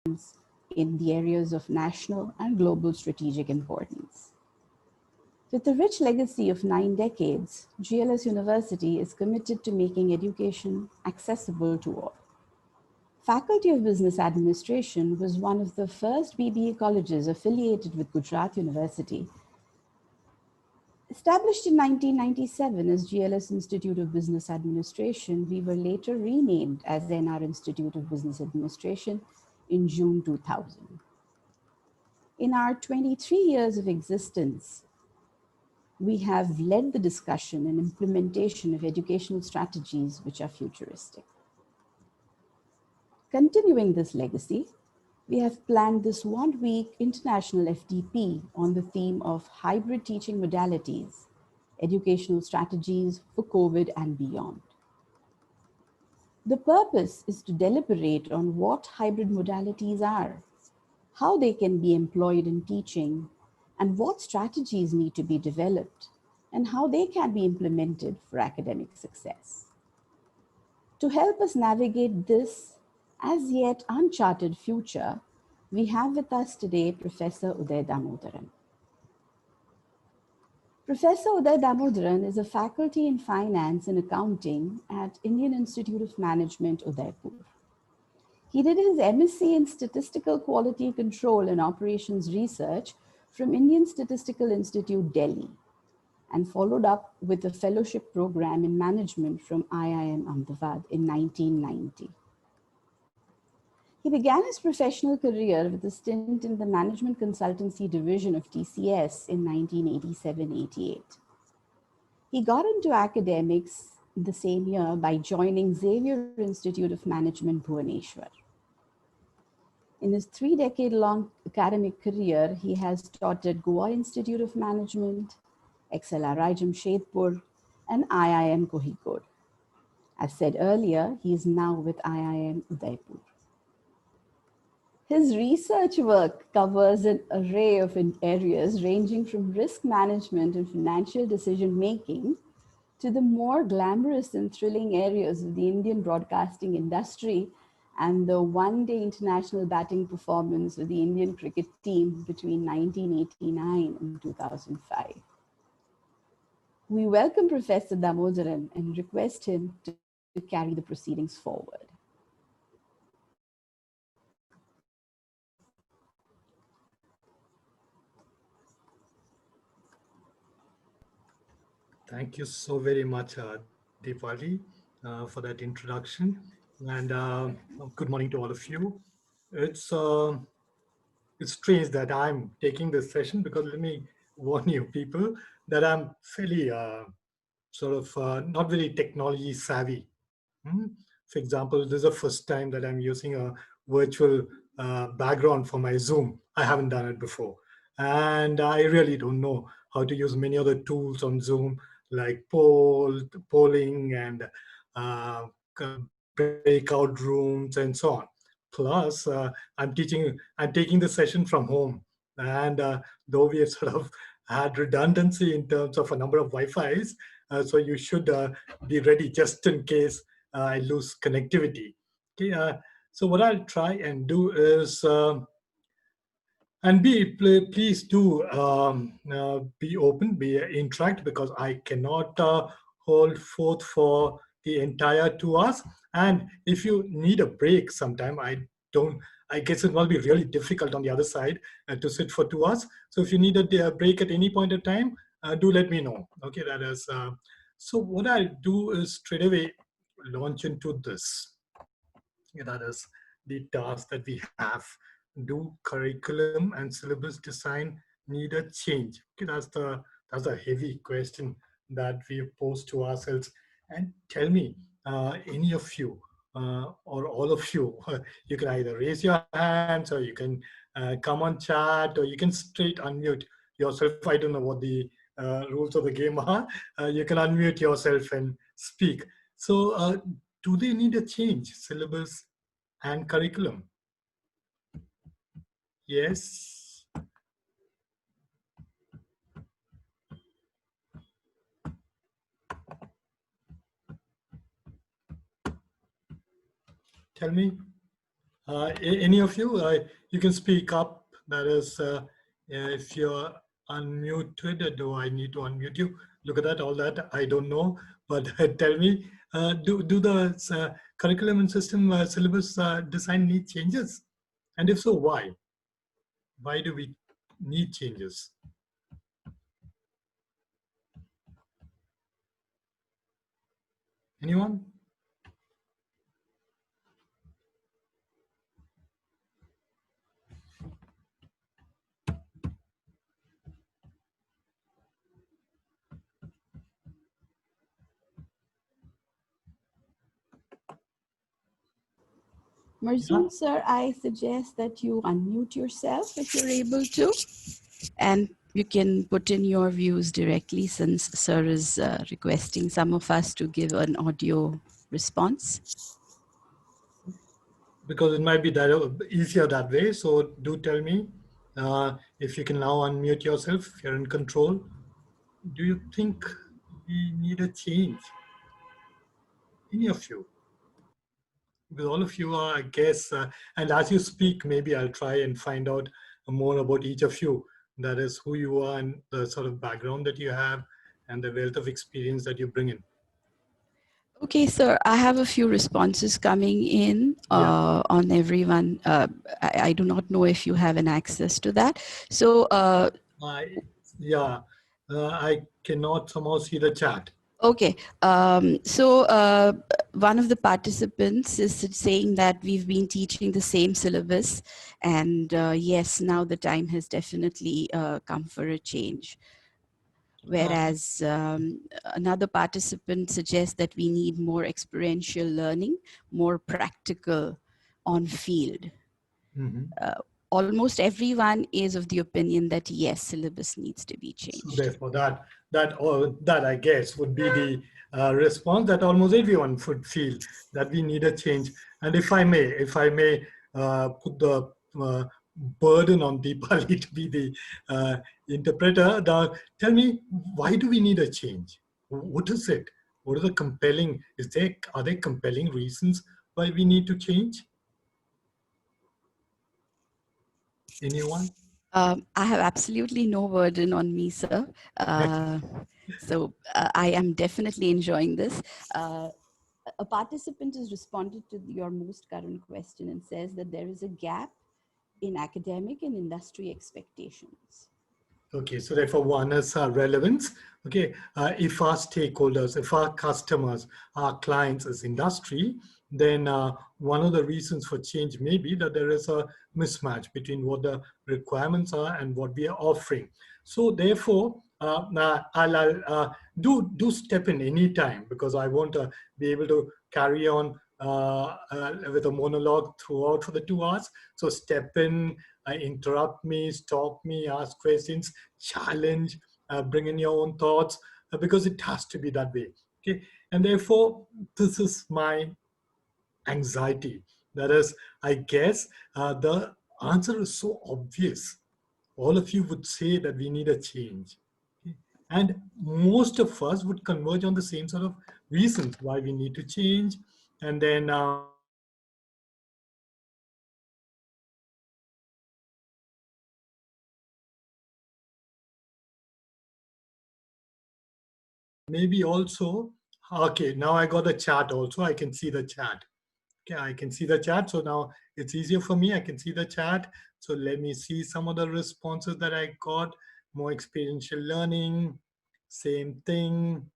in the areas of national and global strategic importance. With a rich legacy of 9 decades, GLS University is committed to making education accessible to all. Faculty of Business Administration was one of the first BBA colleges affiliated with Gujarat University. Established in 1997 as GLS Institute of Business Administration, we were later renamed as NR Institute of Business Administration in June 2000. In our 23 years of existence, we have led the discussion and implementation of educational strategies which are futuristic. Continuing this legacy, we have planned this one-week international FDP on the theme of hybrid teaching modalities, educational strategies for COVID and beyond. The purpose is to deliberate on what hybrid modalities are, how they can be employed in teaching, and what strategies need to be developed, and how they can be implemented for academic success. To help us navigate this as yet uncharted future, we have with us today Professor Uday Damodaran. Professor Uday Damodaran is a faculty in finance and accounting at Indian Institute of Management, Udaipur. He did his MSc in Statistical Quality Control and Operations Research from Indian Statistical Institute, Delhi, and followed up with a fellowship program in management from IIM Ahmedabad in 1990. He began his professional career with a stint in the Management Consultancy Division of TCS in 1987-88. He got into academics the same year by joining Xavier Institute of Management, Bhubaneswar. In his 3-decade-long academic career, he has taught at Goa Institute of Management, XLRI Jamshedpur, and IIM Kozhikode. As said earlier, he is now with IIM Udaipur. His research work covers an array of areas ranging from risk management and financial decision-making to the more glamorous and thrilling areas of the Indian broadcasting industry and the one-day international batting performance of the Indian cricket team between 1989 and 2005. We welcome Professor Damodaran and request him to carry the proceedings forward. Thank you so very much, Deepali, for that introduction. And good morning to all of you. It's strange that I'm taking this session because let me warn you people that I'm fairly not very technology savvy. For example, this is the first time that I'm using a virtual background for my Zoom. I haven't done it before. And I really don't know how to use many other tools on Zoom like polling and uh, breakout rooms and so on. Plus, I'm taking the session from home. And though we have sort of had redundancy in terms of a number of Wi-Fis, so you should be ready just in case I lose connectivity. Okay, so what I'll try and do is, and please do be open, interact, because I cannot hold forth for the entire 2 hours. And if you need a break sometime, I guess it must be really difficult on the other side to sit for 2 hours. So if you need a break at any point in time, do let me know. Okay, that is. So what I'll do is straight away launch into this. That is the task that we have. Do curriculum and syllabus design need a change? Okay, that's a heavy question that we pose to ourselves. And tell me, any of you or all of you, you can either raise your hands or you can come on chat or you can straight unmute yourself. I don't know what the rules of the game are. You can unmute yourself and speak. So do they need a change, syllabus and curriculum? Yes. Tell me. Any of you, you can speak up. That is, if you're unmuted, do I need to unmute you? Look at that, all that, I don't know. But tell me, do the curriculum and system syllabus design need changes? And if so, why? Why do we need changes? Anyone? Yeah. Marzoon, sir, I suggest that you unmute yourself if you're able to, and you can put in your views directly since sir is requesting some of us to give an audio response. Because it might be that easier that way. So do tell me if you can now unmute yourself, if you're in control. Do you think we need a change? Any of you? Because all of you are, I guess, and as you speak, maybe I'll try and find out more about each of you. That is who you are and the sort of background that you have and the wealth of experience that you bring in. Okay, sir, I have a few responses coming in Yeah. on everyone. I do not know if you have an access to that. So, I, yeah, I cannot somehow see the chat. okay. One of the participants is saying that we've been teaching the same syllabus. And yes, now the time has definitely come for a change. Whereas another participant suggests that we need more experiential learning, more practical on field. Mm-hmm. Almost everyone is of the opinion that yes, syllabus needs to be So changed. therefore, that I guess would be the response that almost everyone would feel that we need a change. And if I may put the burden on Deepali to be the interpreter, tell me, why do we need a change? What is it? What are the compelling? Are there compelling reasons why we need to change? Anyone? I have absolutely no burden on me, sir. I am definitely enjoying this. A participant has responded to your most current question and says that there is a gap in academic and industry expectations. Okay, so therefore one is relevance. Okay, if our stakeholders, if our customers, our clients is industry, then one of the reasons for change may be that there is a mismatch between what the requirements are and what we are offering. So therefore, I'll do step in any time because I won't be able to carry on with a monologue throughout for the 2 hours. So step in, interrupt me, stop me, ask questions, challenge, bring in your own thoughts, because it has to be that way. Okay, and therefore this is my anxiety. That is, I guess the answer is so obvious. All of you would say that we need a change. Okay? And most of us would converge on the same sort of reasons why we need to change. And then maybe also, okay, now I got the chat also. I can see the chat. Okay, I can see the chat. So now it's easier for me. I can see the chat. So let me see some of the responses that I got. More experiential learning, same thing.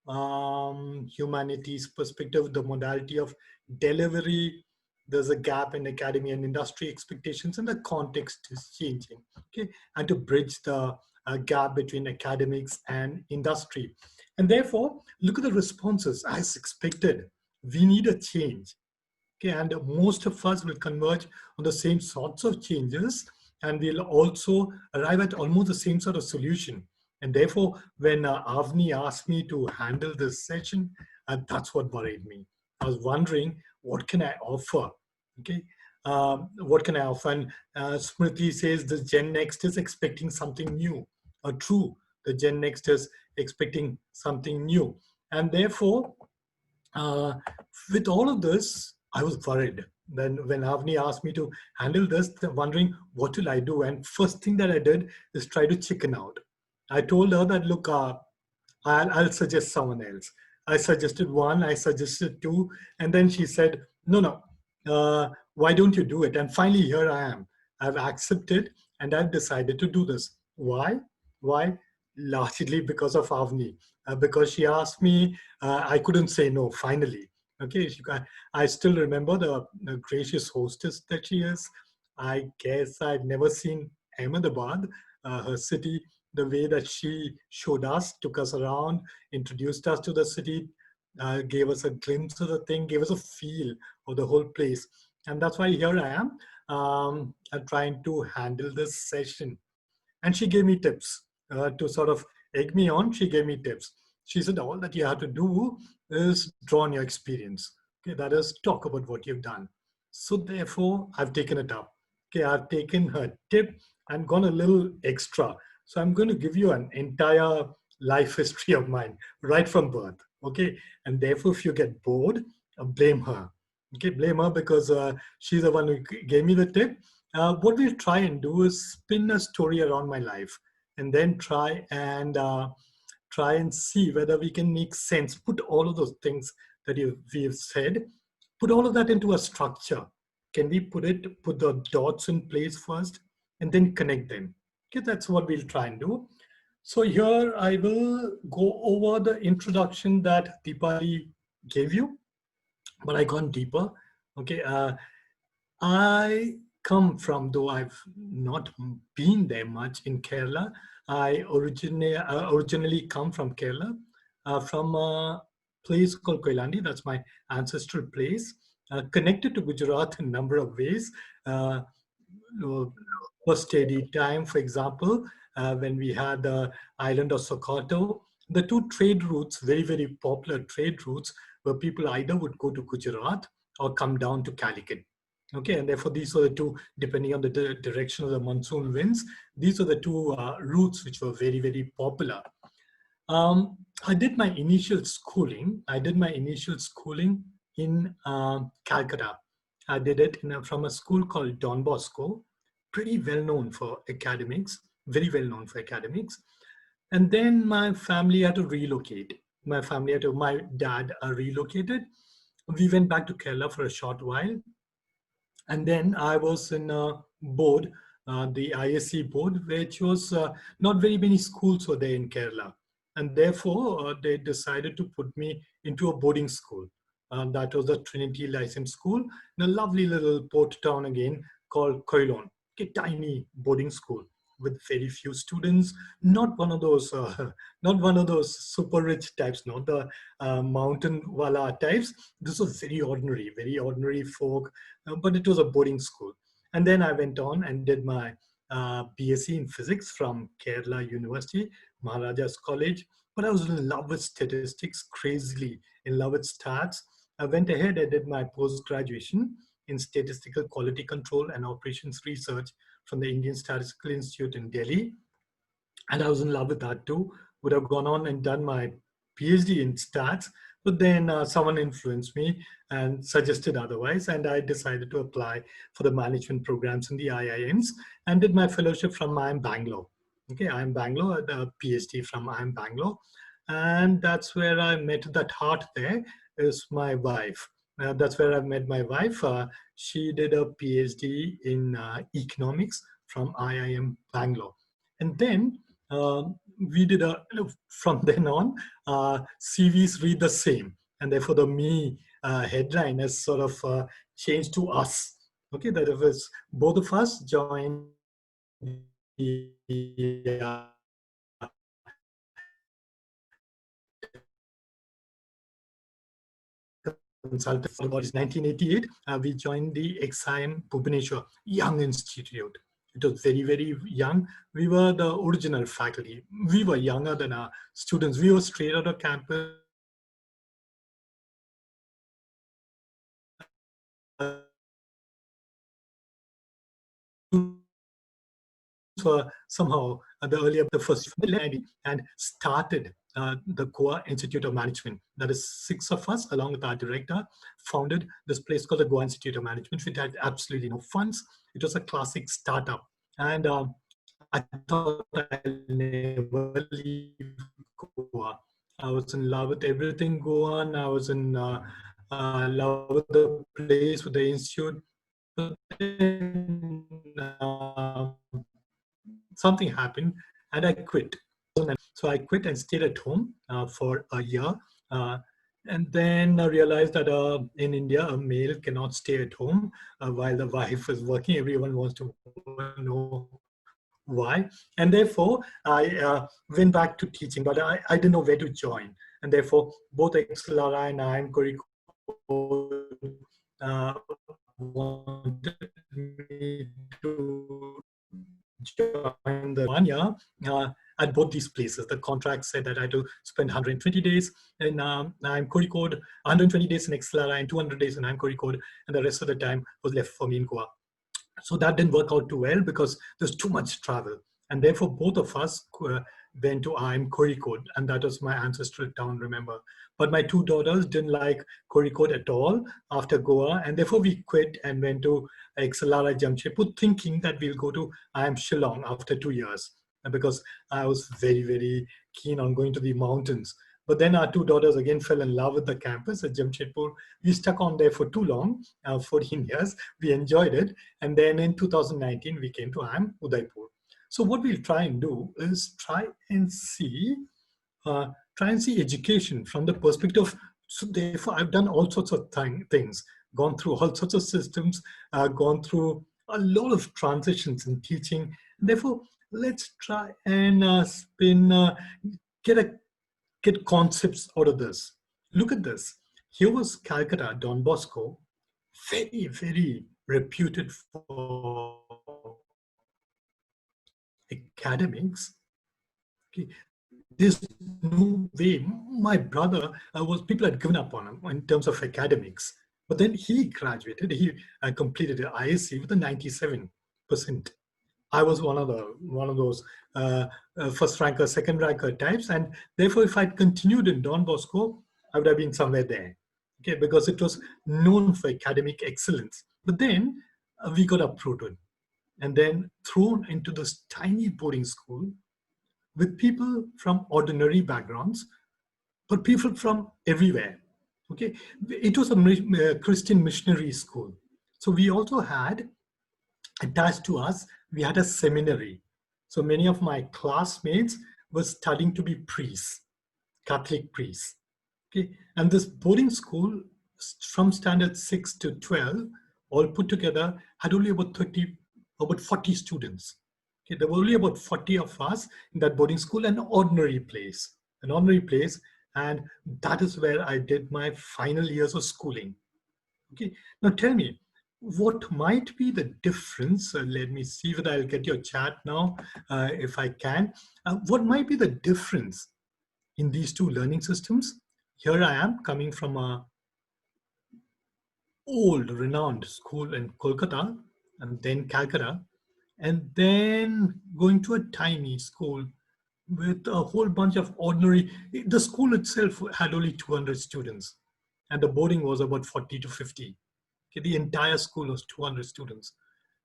Humanities perspective, the modality of delivery. There's a gap in academy and industry expectations, and the context is changing. Okay, and to bridge the gap between academics and industry. And therefore, look at the responses as expected. We need a change. Okay, and most of us will converge on the same sorts of changes, and we'll also arrive at almost the same sort of solution. And therefore, when Avni asked me to handle this session, that's what worried me. I was wondering, what can I offer? Okay, what can I offer? And Smriti says the Gen Next is expecting something new. True, the Gen Next is expecting something new, and therefore, uh, with all of this, I was worried. Then when Avni asked me to handle this, wondering what will I do, and first thing that I did is try to chicken out. I told her that, look, I'll suggest someone else. I suggested one, I suggested two, and then she said, no, no, why don't you do it? And finally, here I am. I've accepted and I've decided to do this. Why? Why? Largely because of Avni. Because she asked me, I couldn't say no, finally. Okay, I still remember the gracious hostess that she is. I guess I've never seen Ahmedabad, her city, the way that she showed us, took us around, introduced us to the city, gave us a glimpse of the thing, gave us a feel of the whole place. And that's why here I am. I'm trying to handle this session. And she gave me tips to sort of egg me on. She gave me tips. She said, all that you have to do is draw on your experience. Okay, that is, talk about what you've done. So therefore, I've taken it up. Okay, I've taken her tip and gone a little extra. So I'm going to give you an entire life history of mine right from birth. Okay, and therefore, if you get bored, blame her. Okay, blame her because she's the one who gave me the tip. What we'll try and do is spin a story around my life, and then try and see whether we can make sense. Put all of those things that we've said, put all of that into a structure. Can we put the dots in place first, and then connect them? Okay, that's what we'll try and do. So here I will go over the introduction that Deepali gave you, but I gone deeper. Okay, I come from, though I've not been there much in Kerala. I originally come from Kerala, from a place called Koilandi. That's my ancestral place, connected to Gujarat in a number of ways. Uh, for steady time, for example, when we had the island of Sokoto, the two trade routes, very, very popular trade routes, where people either would go to Gujarat or come down to Calicut. Okay, and therefore these are the two, depending on the direction of the monsoon winds, these are the two routes which were very, very popular. I did my initial schooling. I did my initial schooling in Calcutta. I did it from a school called Don Bosco, pretty well known for academics, very well known for academics. And then my family had to relocate. My dad relocated. We went back to Kerala for a short while, and then I was in a board, the ISC board, which was not very many schools were there in Kerala. And therefore, they decided to put me into a boarding school. That was the Trinity Lyceum School in a lovely little port town again called Koilon. A tiny boarding school with very few students, not one of those, not one of those super rich types, not the mountain wala types. This was very ordinary folk, but it was a boarding school. And then I went on and did my BSc in physics from Kerala University, Maharaja's College. But I was in love with statistics, crazily in love with stats. I went ahead and did my post graduation in statistical quality control and operations research from the Indian Statistical Institute in Delhi. And I was in love with that too. Would have gone on and done my PhD in stats, but then someone influenced me and suggested otherwise, and I decided to apply for the management programs in the IIMs and did my fellowship from IIM Bangalore. Okay, IIM Bangalore, the PhD from IIM Bangalore, and that's where I met that heart. There is my wife. That's where I met my wife. She did a PhD in economics from IIM Bangalore, and then we did from then on, CVs read the same, and therefore the me headline has sort of changed to us. Okay, that it was both of us joined the consultant for about 1988. We joined the XIM Bhubaneswar Young Institute. It was very, very young. We were the original faculty. We were younger than our students. We were straight out of campus. were somehow the earlier, the first and started the Goa Institute of Management. That is 6 of us, along with our director, founded this place called the Goa Institute of Management, which had absolutely no funds. It was a classic startup. And I thought I'll never leave Goa. I was in love with everything Goan. I was in love with the place, with the institute. But then something happened and I quit. So I quit and stayed at home for a year. Uh, and then I realized that in India, a male cannot stay at home while the wife is working. Everyone wants to know why. And therefore, I went back to teaching, but I didn't know where to join. And therefore, both XLRI and IIM wanted me to join the 1 year at both these places. The contract said that I had to spend 120 days in IIM Code, 120 days in XLRI, and 200 days in IIM Code, and the rest of the time was left for me in Goa. So that didn't work out too well because there's too much travel. And therefore, both of us went to IIM Kozhikode, and that was my ancestral town, remember. But my 2 daughters didn't like Kozhikode at all after Goa, and therefore we quit and went to XLRI Jamshedpur, thinking that we'll go to IIM Shillong after 2 years, because I was very, very keen on going to the mountains. But then our 2 daughters again fell in love with the campus at Jamshedpur. We stuck on there for too long, 14 years. We enjoyed it. And then in 2019, we came to IIM Udaipur. So what we'll try and do is try and see education from the perspective. So therefore, I've done all sorts of things, gone through all sorts of systems, gone through a lot of transitions in teaching. Therefore, let's try and get concepts out of this. Look at this. Here was Calcutta, Don Bosco, very, very reputed for academics. Okay. There's no way. My brother people had given up on him in terms of academics. But then he graduated. He completed an ISC with a 97%. I was one of those first ranker, second ranker types, and therefore, if I'd continued in Don Bosco, I would have been somewhere there, okay, because it was known for academic excellence. But then we got uprooted, and then thrown into this tiny boarding school with people from ordinary backgrounds, but people from everywhere. Okay, it was a Christian missionary school, so we also had attached to us, we had a seminary. So many of my classmates were studying to be priests, Catholic priests. Okay, and this boarding school from standard 6 to 12, all put together, had only about 40 students. Okay, there were only about 40 of us in that boarding school, an ordinary place, and that is where I did my final years of schooling. Okay, now tell me, what might be the difference? Let me see whether I'll get your chat now, if I can. What might be the difference in these two learning systems? Here I am coming from a old renowned school in Kolkata and then Calcutta, and then going to a tiny school with a whole bunch of ordinary. The school itself had only 200 students and the boarding was about 40 to 50. Okay, the entire school was 200 students.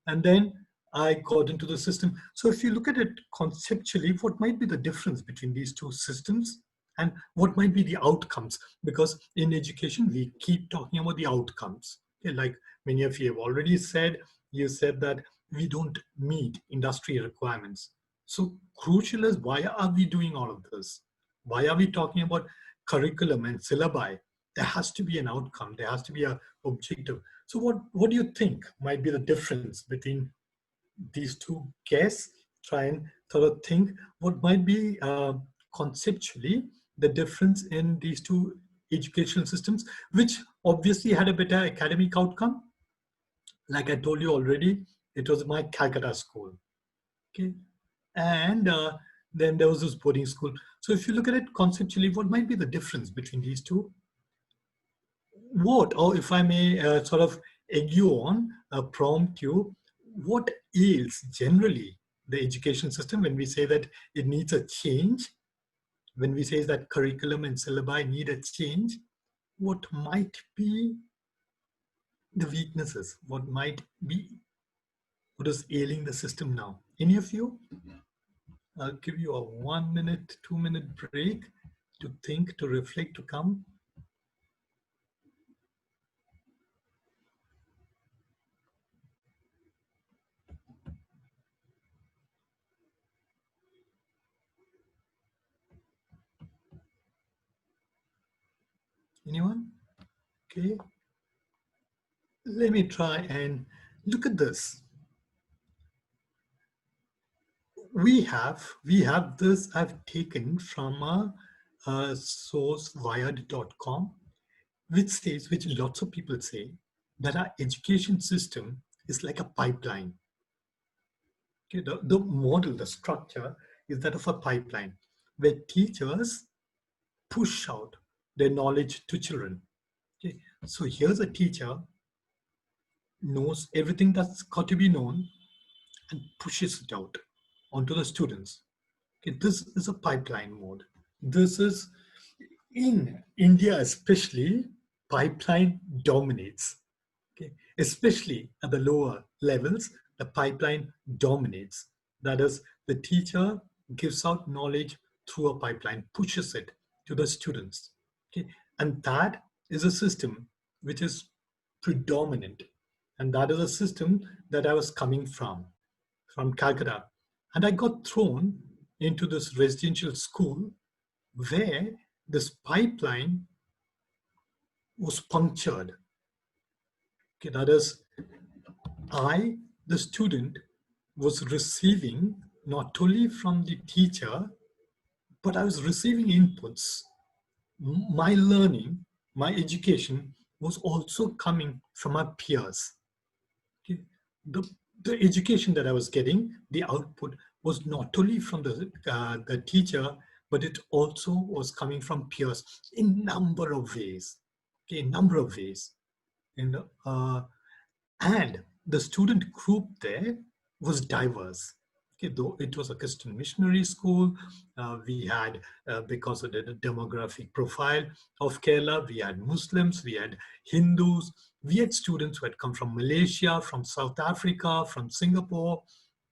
And then I got into the system. So if you look at it conceptually, what might be the difference between these two systems and what might be the outcomes? Because in education, we keep talking about the outcomes. Okay, like many of you have already said, you said that we don't meet industry requirements. So crucial is, why are we doing all of this? Why are we talking about curriculum and syllabi? There has to be an outcome. There has to be an objective. So what do you think might be the difference between these two? Guess, try and sort of think what might be conceptually the difference in these two educational systems, which obviously had a better academic outcome. Like I told you already, it was my Calcutta school. Okay, and then there was this boarding school. So if you look at it conceptually, what might be the difference between these two? What, or if I may sort of egg you on, prompt you, what ails generally the education system, when we say that it needs a change, when we say that curriculum and syllabi need a change, what might be the weaknesses? What might be what is ailing the system now? Any of you? I'll give you a 1 minute, 2 minute break to think, to reflect, to come. Anyone? Okay. Let me try and look at this. We have this I've taken from a source wired.com, which states, which lots of people say, that our education system is like a pipeline. Okay, the model, the structure is that of a pipeline where teachers push out their knowledge to children. Okay, so here's a teacher knows everything that's got to be known and pushes it out onto the students. Okay, this is a pipeline mode. This is, in India especially, pipeline dominates. Okay, especially at the lower levels, the pipeline dominates. That is, the teacher gives out knowledge through a pipeline, pushes it to the students. Okay, and that is a system which is predominant, and that is a system that I was coming from Calcutta. And I got thrown into this residential school where this pipeline was punctured. Okay, that is, I, the student, was receiving not only from the teacher, but I was receiving inputs. My learning, my education was also coming from my peers. Okay, the education that I was getting, the output was not only from the teacher, but it also was coming from peers in number of ways. Okay, number of ways. And, and the student group there was diverse. Okay, though it was a Christian missionary school, we had, because of the demographic profile of Kerala, we had Muslims, we had Hindus, we had students who had come from Malaysia, from South Africa, from Singapore,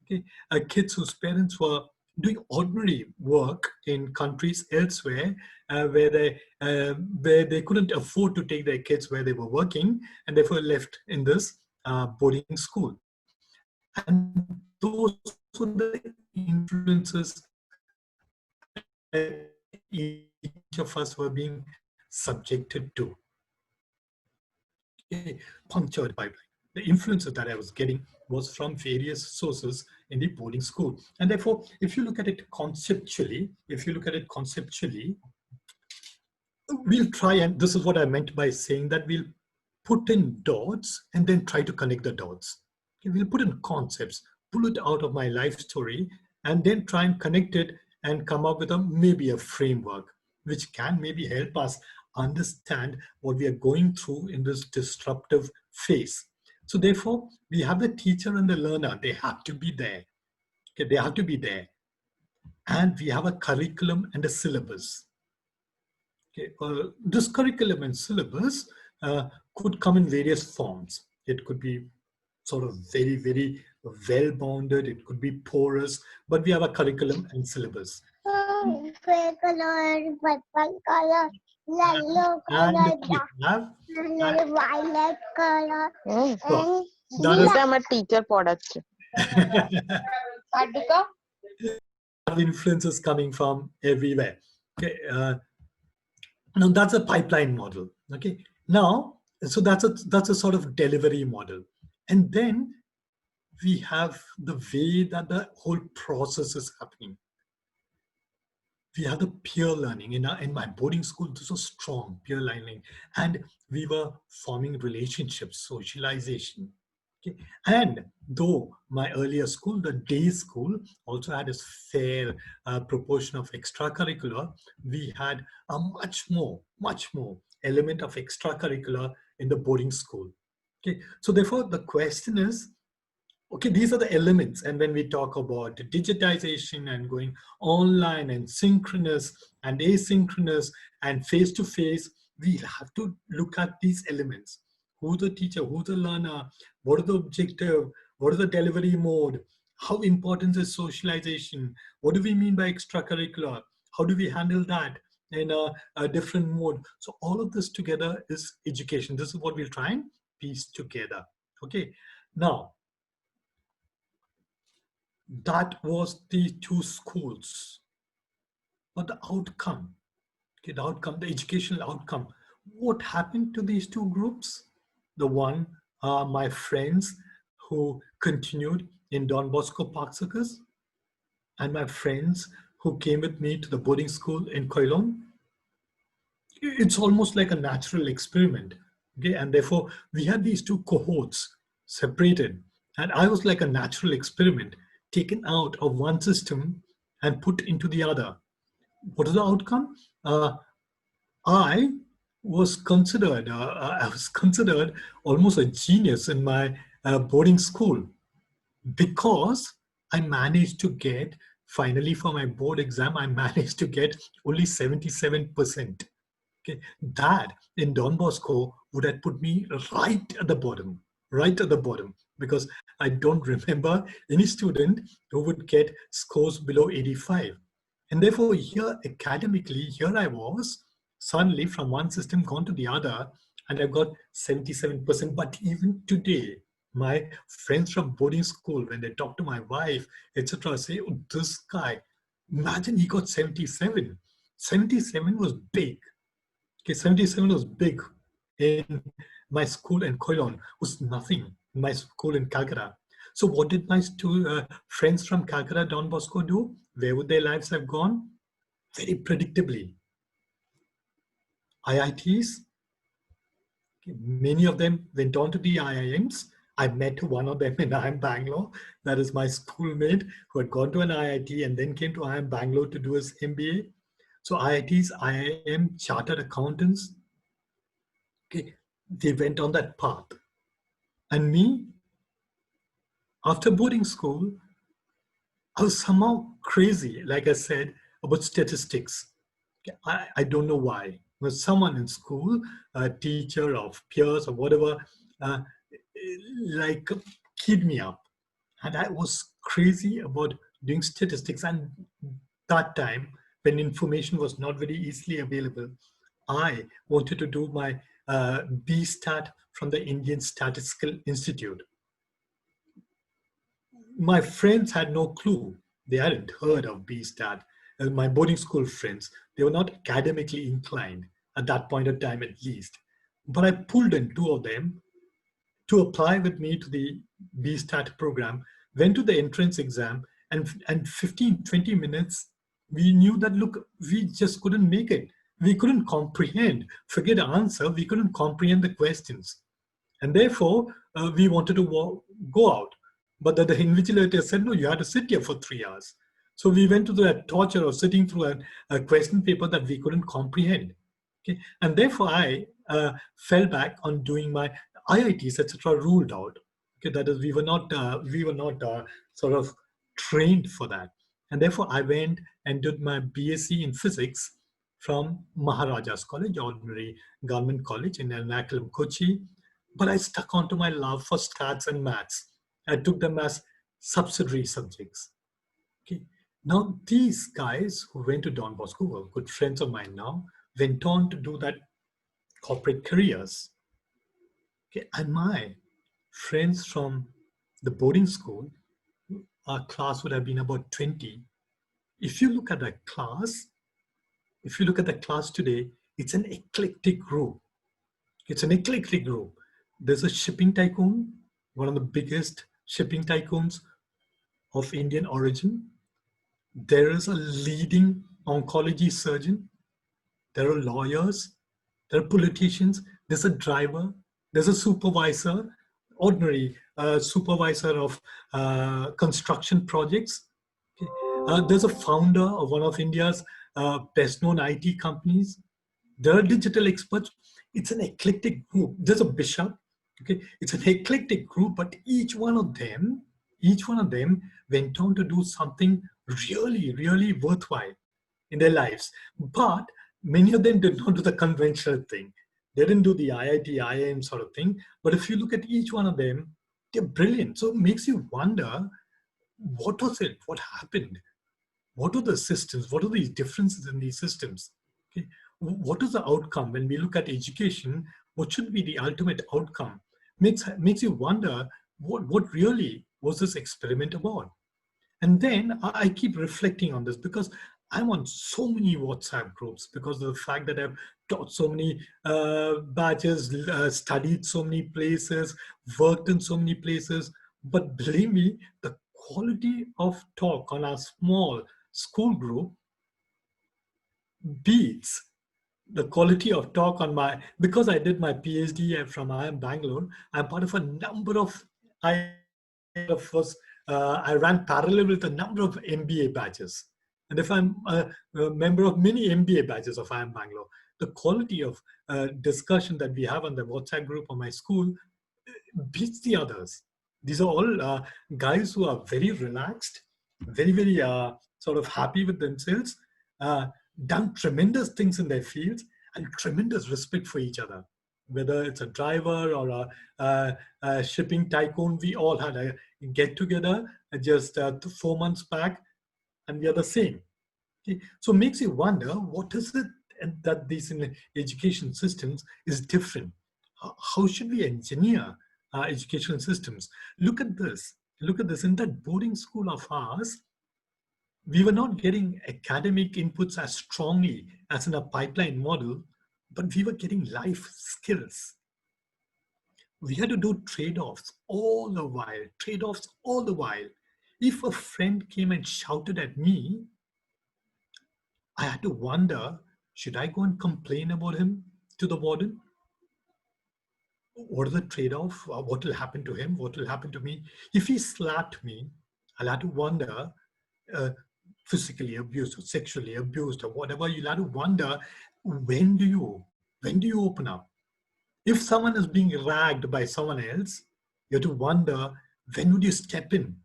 okay, kids whose parents were doing ordinary work in countries elsewhere, where they couldn't afford to take their kids where they were working, and therefore left in this boarding school. And those were the influences that each of us were being subjected to. A punctured pipeline. The influences that I was getting was from various sources in the boarding school. And therefore, if you look at it conceptually, we'll try, and this is what I meant by saying that we'll put in dots and then try to connect the dots. Okay, we'll put in concepts, pull it out of my life story, and then try and connect it and come up with maybe a framework which can maybe help us understand what we are going through in this disruptive phase. So therefore, we have the teacher and the learner. They have to be there. Okay, they have to be there. And we have a curriculum and a syllabus. Okay, this curriculum and syllabus could come in various forms. It could be sort of very, very well-bounded. It could be porous, but we have a curriculum and syllabus. Red color, purple color, yellow And color, we have violet color, so and that is আমার teacher পড়াচ্ছে influences coming from everywhere. Okay, now that's a pipeline model. Okay, now so that's a sort of delivery model, and then we have the way that the whole process is happening. We have the peer learning in my boarding school. This was strong peer learning, and we were forming relationships, socialization. Okay, and though my earlier school, the day school, also had a fair proportion of extracurricular, we had a much more element of extracurricular in the boarding school. Okay, so therefore the question is, Okay, these are the elements. And when we talk about digitization and going online and synchronous and asynchronous and face-to-face, we have to look at these elements. Who's the teacher, who's the learner, what is the objective, what is the delivery mode, how important is socialization, what do we mean by extracurricular, how do we handle that in a different mode. So all of this together is education. This is what we'll try and piece together. Okay, now, that was the two schools. But the outcome, okay, the outcome, the educational outcome, what happened to these two groups? The one are my friends who continued in Don Bosco Park Circus, and my friends who came with me to the boarding school in Koilon. It's almost like a natural experiment. Okay, and therefore we had these two cohorts separated, and I was like a natural experiment taken out of one system and put into the other. What is the outcome? I I was considered almost a genius in my boarding school, because I managed to get, finally for my board exam, I managed to get only 77%. Okay, that in Don Bosco would have put me right at the bottom, because I don't remember any student who would get scores below 85. And therefore, here academically, here I was, suddenly from one system gone to the other, and I've got 77%. But even today, my friends from boarding school, when they talk to my wife, etc., say, oh, this guy, imagine he got 77. 77 was big. Okay, 77 was big in my school in Koilon, was nothing in my school in Calcutta. So what did my friends from Calcutta, Don Bosco do? Where would their lives have gone? Very predictably. IITs, okay, many of them went on to the IIMs. I met one of them in IIM Bangalore. That is my schoolmate who had gone to an IIT and then came to IIM Bangalore to do his MBA. So IITs, IIM, chartered accountants, okay, they went on that path. And me, after boarding school, I was somehow crazy, like I said, about statistics. Okay, I don't know why. But someone in school, a teacher or peers or whatever, uh, like keyed me up. And I was crazy about doing statistics. And that time, when information was not very easily available, I wanted to do my BStat from the Indian Statistical Institute. My friends had no clue. They hadn't heard of BStat. My boarding school friends, they were not academically inclined at that point of time, at least. But I pulled in two of them to apply with me to the BStat program, went to the entrance exam, and 15, 20 minutes, we knew that, look, we just couldn't make it. We couldn't comprehend, forget the answer, we couldn't comprehend the questions. And therefore, we wanted to go out. But the invigilator said, no, you had to sit here for 3 hours. So we went to the torture of sitting through a question paper that we couldn't comprehend. Okay? And therefore, I fell back on doing my IITs, etc., ruled out. Okay, that is, we were not sort of trained for that. And therefore, I went and did my BSc in physics from Maharaja's College, ordinary government college in Ernakulam, Kochi. But I stuck onto my love for stats and maths. I took them as subsidiary subjects. Okay. Now, these guys who went to Don Bosco, who are good friends of mine now, went on to do that corporate careers. Okay. And my friends from the boarding school, our class would have been about 20. If you look at that class, if you look at the class today, it's an eclectic group. It's an eclectic group. There's a shipping tycoon, one of the biggest shipping tycoons of Indian origin. There is a leading oncology surgeon. There are lawyers. There are politicians. There's a driver. There's a supervisor, ordinary supervisor of construction projects. Okay. There's a founder of one of India's best known IT companies. There are digital experts. It's an eclectic group. There's a bishop. Okay, it's an eclectic group, but each one of them each one of them went on to do something really, really worthwhile in their lives. But many of them did not do the conventional thing. They didn't do the IIT, IIM sort of thing. But if you look at each one of them, they're brilliant. So it makes you wonder, what was it? What happened? What are the systems? What are these differences in these systems? Okay. What is the outcome when we look at education? What should be the ultimate outcome? Makes you wonder, what really was this experiment about? And then I keep reflecting on this because I'm on so many WhatsApp groups because of the fact that I've taught so many batches, studied so many places, worked in so many places. But believe me, the quality of talk on our small school group beats the quality of talk on my, because I did my PhD from IIM Bangalore. I'm part of a number of, of course, I ran parallel with a number of MBA batches. And if I'm a member of many MBA batches of IIM Bangalore, the quality of discussion that we have on the WhatsApp group of my school beats the others. These are all guys who are very relaxed, very, very sort of happy with themselves, done tremendous things in their fields, and tremendous respect for each other. Whether it's a driver or a shipping tycoon, we all had a get together just 4 months back, and we are the same. Okay? So it makes you wonder, what is it that these in education systems is different? How should we engineer our educational systems? Look at this. Look at this. In that boarding school of ours, we were not getting academic inputs as strongly as in a pipeline model, but we were getting life skills. We had to do trade-offs all the while, trade-offs all the while. If a friend came and shouted at me, I had to wonder, should I go and complain about him to the warden? What is the trade-off? What will happen to him? What will happen to me? If he slapped me, I'll have to wonder, uh, physically abused or sexually abused or whatever, you'll have to wonder, when do you open up? If someone is being ragged by someone else, you have to wonder, when would you step in?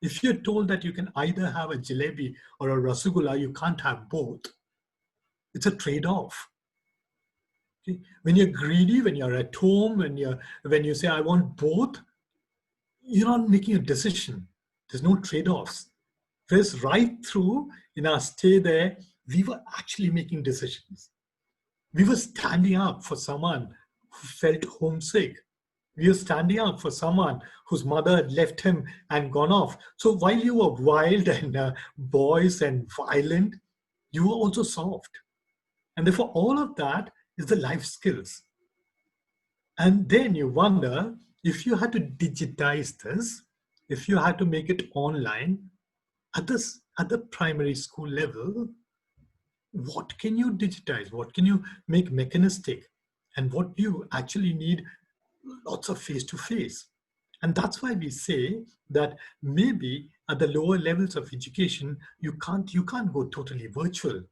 If you're told that you can either have a jalebi or a rasgulla, you can't have both. It's a trade-off. Okay? When you're greedy, when you're at home, when you say, I want both, you're not making a decision. There's no trade-offs. Whereas right through in our stay there, we were actually making decisions. We were standing up for someone who felt homesick. We were standing up for someone whose mother had left him and gone off. So while you were wild and boys and violent, you were also soft. And therefore, all of that is the life skills. And then you wonder, if you had to digitize this, if you had to make it online, at the primary school level, what can you digitize? What can you make mechanistic? And what do you actually need? Lots of face-to-face. And that's why we say that maybe at the lower levels of education, you can't go totally virtual.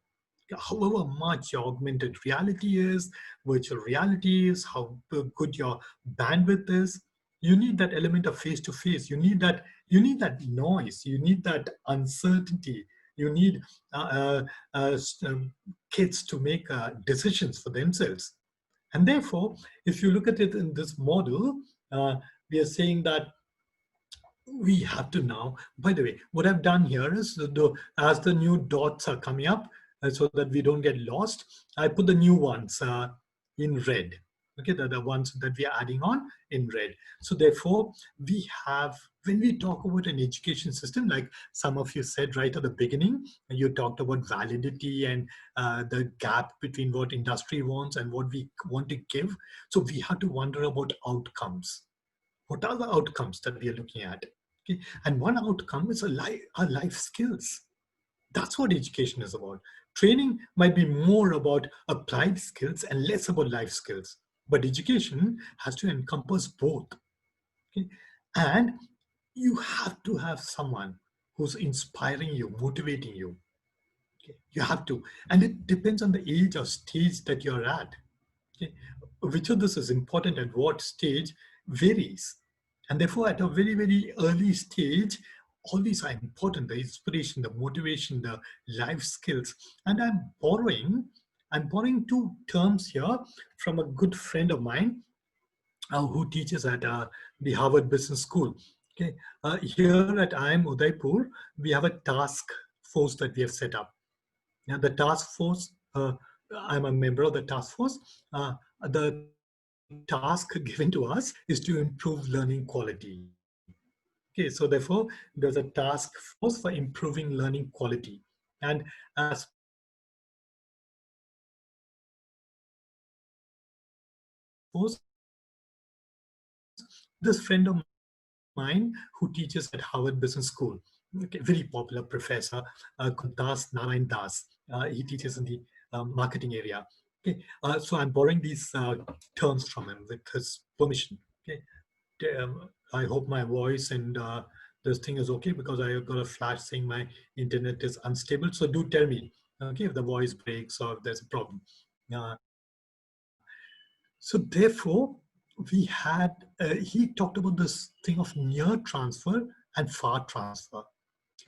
However much your augmented reality is, virtual reality is, how good your bandwidth is, you need that element of face-to-face. You need that noise. You need that uncertainty. You need kids to make decisions for themselves. And therefore, if you look at it in this model, we are saying that we have to now, by the way, what I've done here is, as the new dots are coming up, so that we don't get lost, I put the new ones in red. Okay, the ones that we are adding on in red. So therefore, we have, when we talk about an education system, like some of you said right at the beginning, you talked about validity and the gap between what industry wants and what we want to give. So we have to wonder about outcomes. What are the outcomes that we are looking at? Okay. And one outcome is our life skills. That's what education is about. Training might be more about applied skills and less about life skills. But education has to encompass both. Okay? And you have to have someone who's inspiring you, motivating you. Okay? You have to. And it depends on the age or stage that you're at. Okay? Which of this is important at what stage varies. And therefore, at a very, very early stage, all these are important: the inspiration, the motivation, the life skills. And I'm borrowing two terms here from a good friend of mine who teaches at the Harvard Business School. Okay, here at IIM Udaipur, we have a task force that we have set up. Now, the task force, I'm a member of the task force. The task given to us is to improve learning quality. Okay, so therefore, there's a task force for improving learning quality. And as part of this task force, this friend of mine who teaches at Harvard Business School, okay, very popular professor, Dr. Das Narayan Das. He teaches in the marketing area. Okay, so I'm borrowing these terms from him with his permission. Okay, I hope my voice and this thing is okay because I got a flash saying my internet is unstable. So do tell me, okay, if the voice breaks or if there's a problem. Uh, so therefore, he talked about this thing of near transfer and far transfer.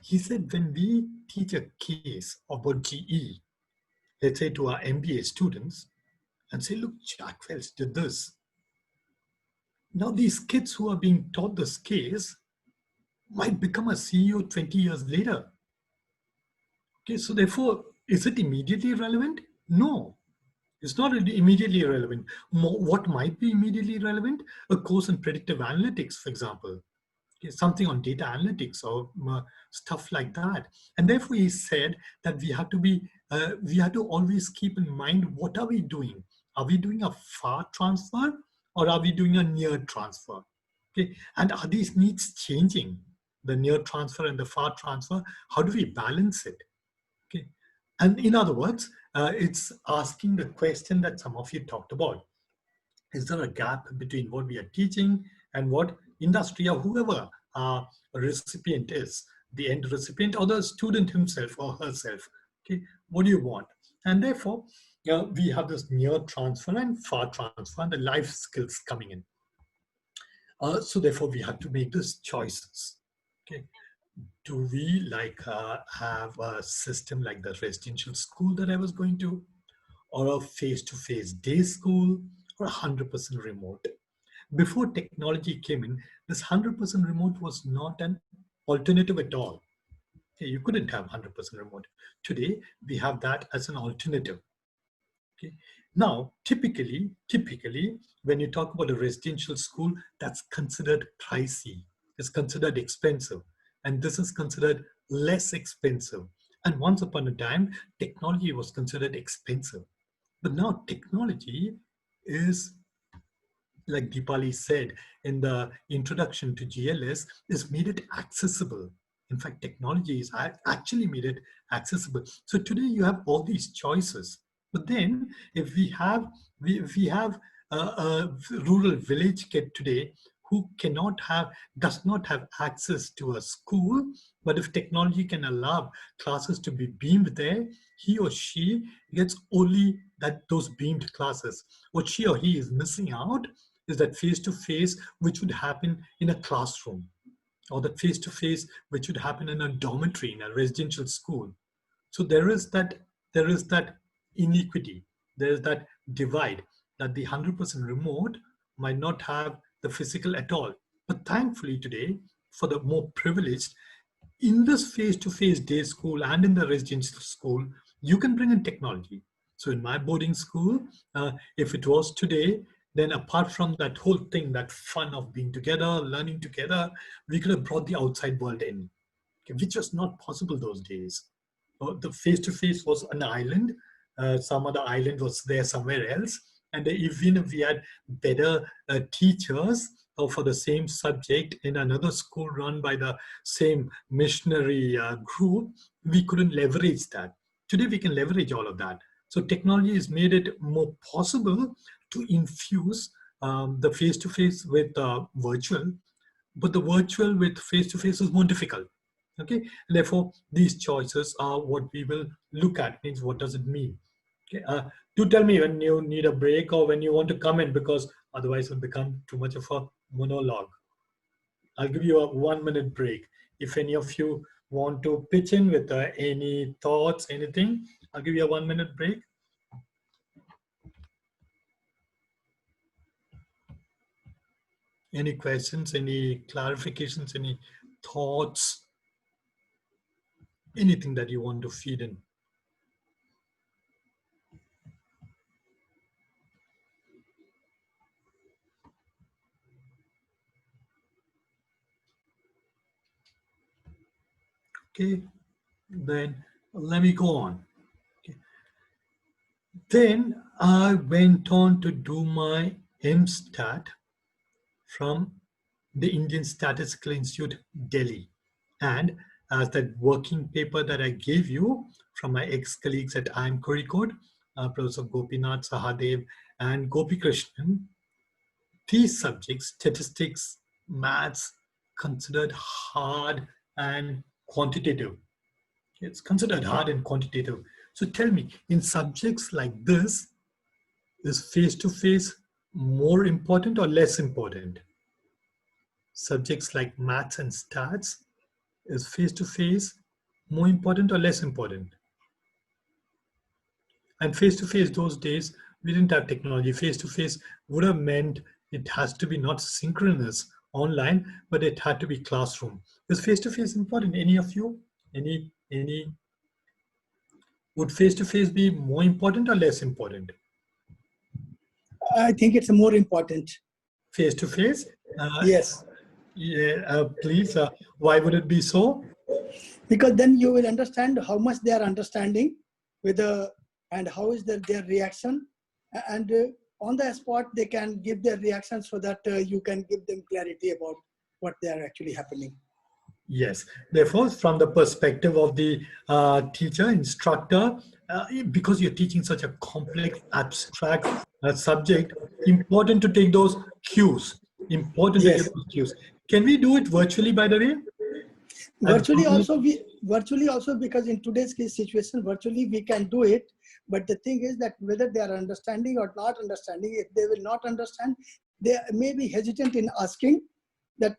He said when we teach a case about GE, let's say to our MBA students, and say, look, Jack Welch did this. Now these kids who are being taught this case might become a CEO 20 years later. Okay, so therefore, is it immediately relevant? No, it's not really immediately relevant. What might be immediately relevant? A course in predictive analytics, for example. Okay, something on data analytics or stuff like that. And therefore, he said that we have to always keep in mind, what are we doing? Are we doing a far transfer or are we doing a near transfer? Okay, and are these needs changing? The near transfer and the far transfer, how do we balance it? Okay, and in other words, it's asking the question that some of you talked about. Is there a gap between what we are teaching and what industry or whoever recipient is, the end recipient or the student himself or herself? Okay, what do you want? And therefore, we have this near transfer and far transfer and the life skills coming in. So therefore, we have to make these choices. Okay, do we have a system like the residential school that I was going to, or a face-to-face day school, or 100% remote? Before technology came in, this 100% remote was not an alternative at all. Okay, you couldn't have 100% remote. Today, we have that as an alternative. Okay. Now, typically, when you talk about a residential school, that's considered pricey. It's considered expensive, and this is considered less expensive. And once upon a time, technology was considered expensive, but now technology is, like Deepali said in the introduction to GLS, is made it accessible. In fact, technology is actually made it accessible. So today you have all these choices. But then if we have a rural village kid today who does not have access to a school, but if technology can allow classes to be beamed there, he or she gets only those beamed classes. What she or he is missing out is that face-to-face which would happen in a classroom, or that face-to-face which would happen in a dormitory in a residential school. So there is that inequity, there is that divide, that the 100% remote might not have the physical at all. But thankfully today, for the more privileged, in this face-to-face day school and in the residential school, you can bring in technology. So in my boarding school, if it was today, then apart from that whole thing, that fun of being together, learning together, we could have brought the outside world in, okay, which was not possible those days. The face-to-face was an island. Some other island was there somewhere else. And even if we had better teachers for the same subject in another school run by the same missionary group, we couldn't leverage that. Today we can leverage all of that. So technology has made it more possible to infuse the face-to-face with virtual, but the virtual with face-to-face is more difficult. Okay, therefore these choices are what we will look at. Means what does it mean? Okay, do tell me when you need a break or when you want to come in, because otherwise it will become too much of a monologue. I'll give you a 1 minute break. If any of you want to pitch in with any thoughts, anything, I'll give you a 1 minute break. Any questions, any clarifications, any thoughts, anything that you want to feed in? Okay, then let me go on. Okay. Then I went on to do my MStat from the Indian Statistical Institute, Delhi. And as that working paper that I gave you from my ex-colleagues at IIM Udaipur, Professor Gopinath Sahadev and Gopi Krishnan, these subjects, statistics, maths, considered hard and quantitative. It's considered hard and quantitative. So tell me, in subjects like this, is face-to-face more important or less important? Subjects like maths and stats, is face-to-face more important or less important? And face-to-face those days, we didn't have technology. Face-to-face would have meant it has to be not synchronous online, but it had to be classroom. Is face-to-face important? Any of you? Any? Would face-to-face be more important or less important? I think it's more important. Face-to-face? Yes. Yeah, please. Why would it be so? Because then you will understand how much they are understanding and how is their reaction. And on the spot, they can give their reaction so that you can give them clarity about what they are actually happening. Yes. Therefore, from the perspective of the teacher, instructor, because you're teaching such a complex, abstract subject, important to take those cues. Important to Yes. take those cues. Can we do it virtually, by the way? Virtually also, because in today's case situation, virtually we can do it. But the thing is that whether they are understanding or not understanding, if they will not understand, they may be hesitant in asking. That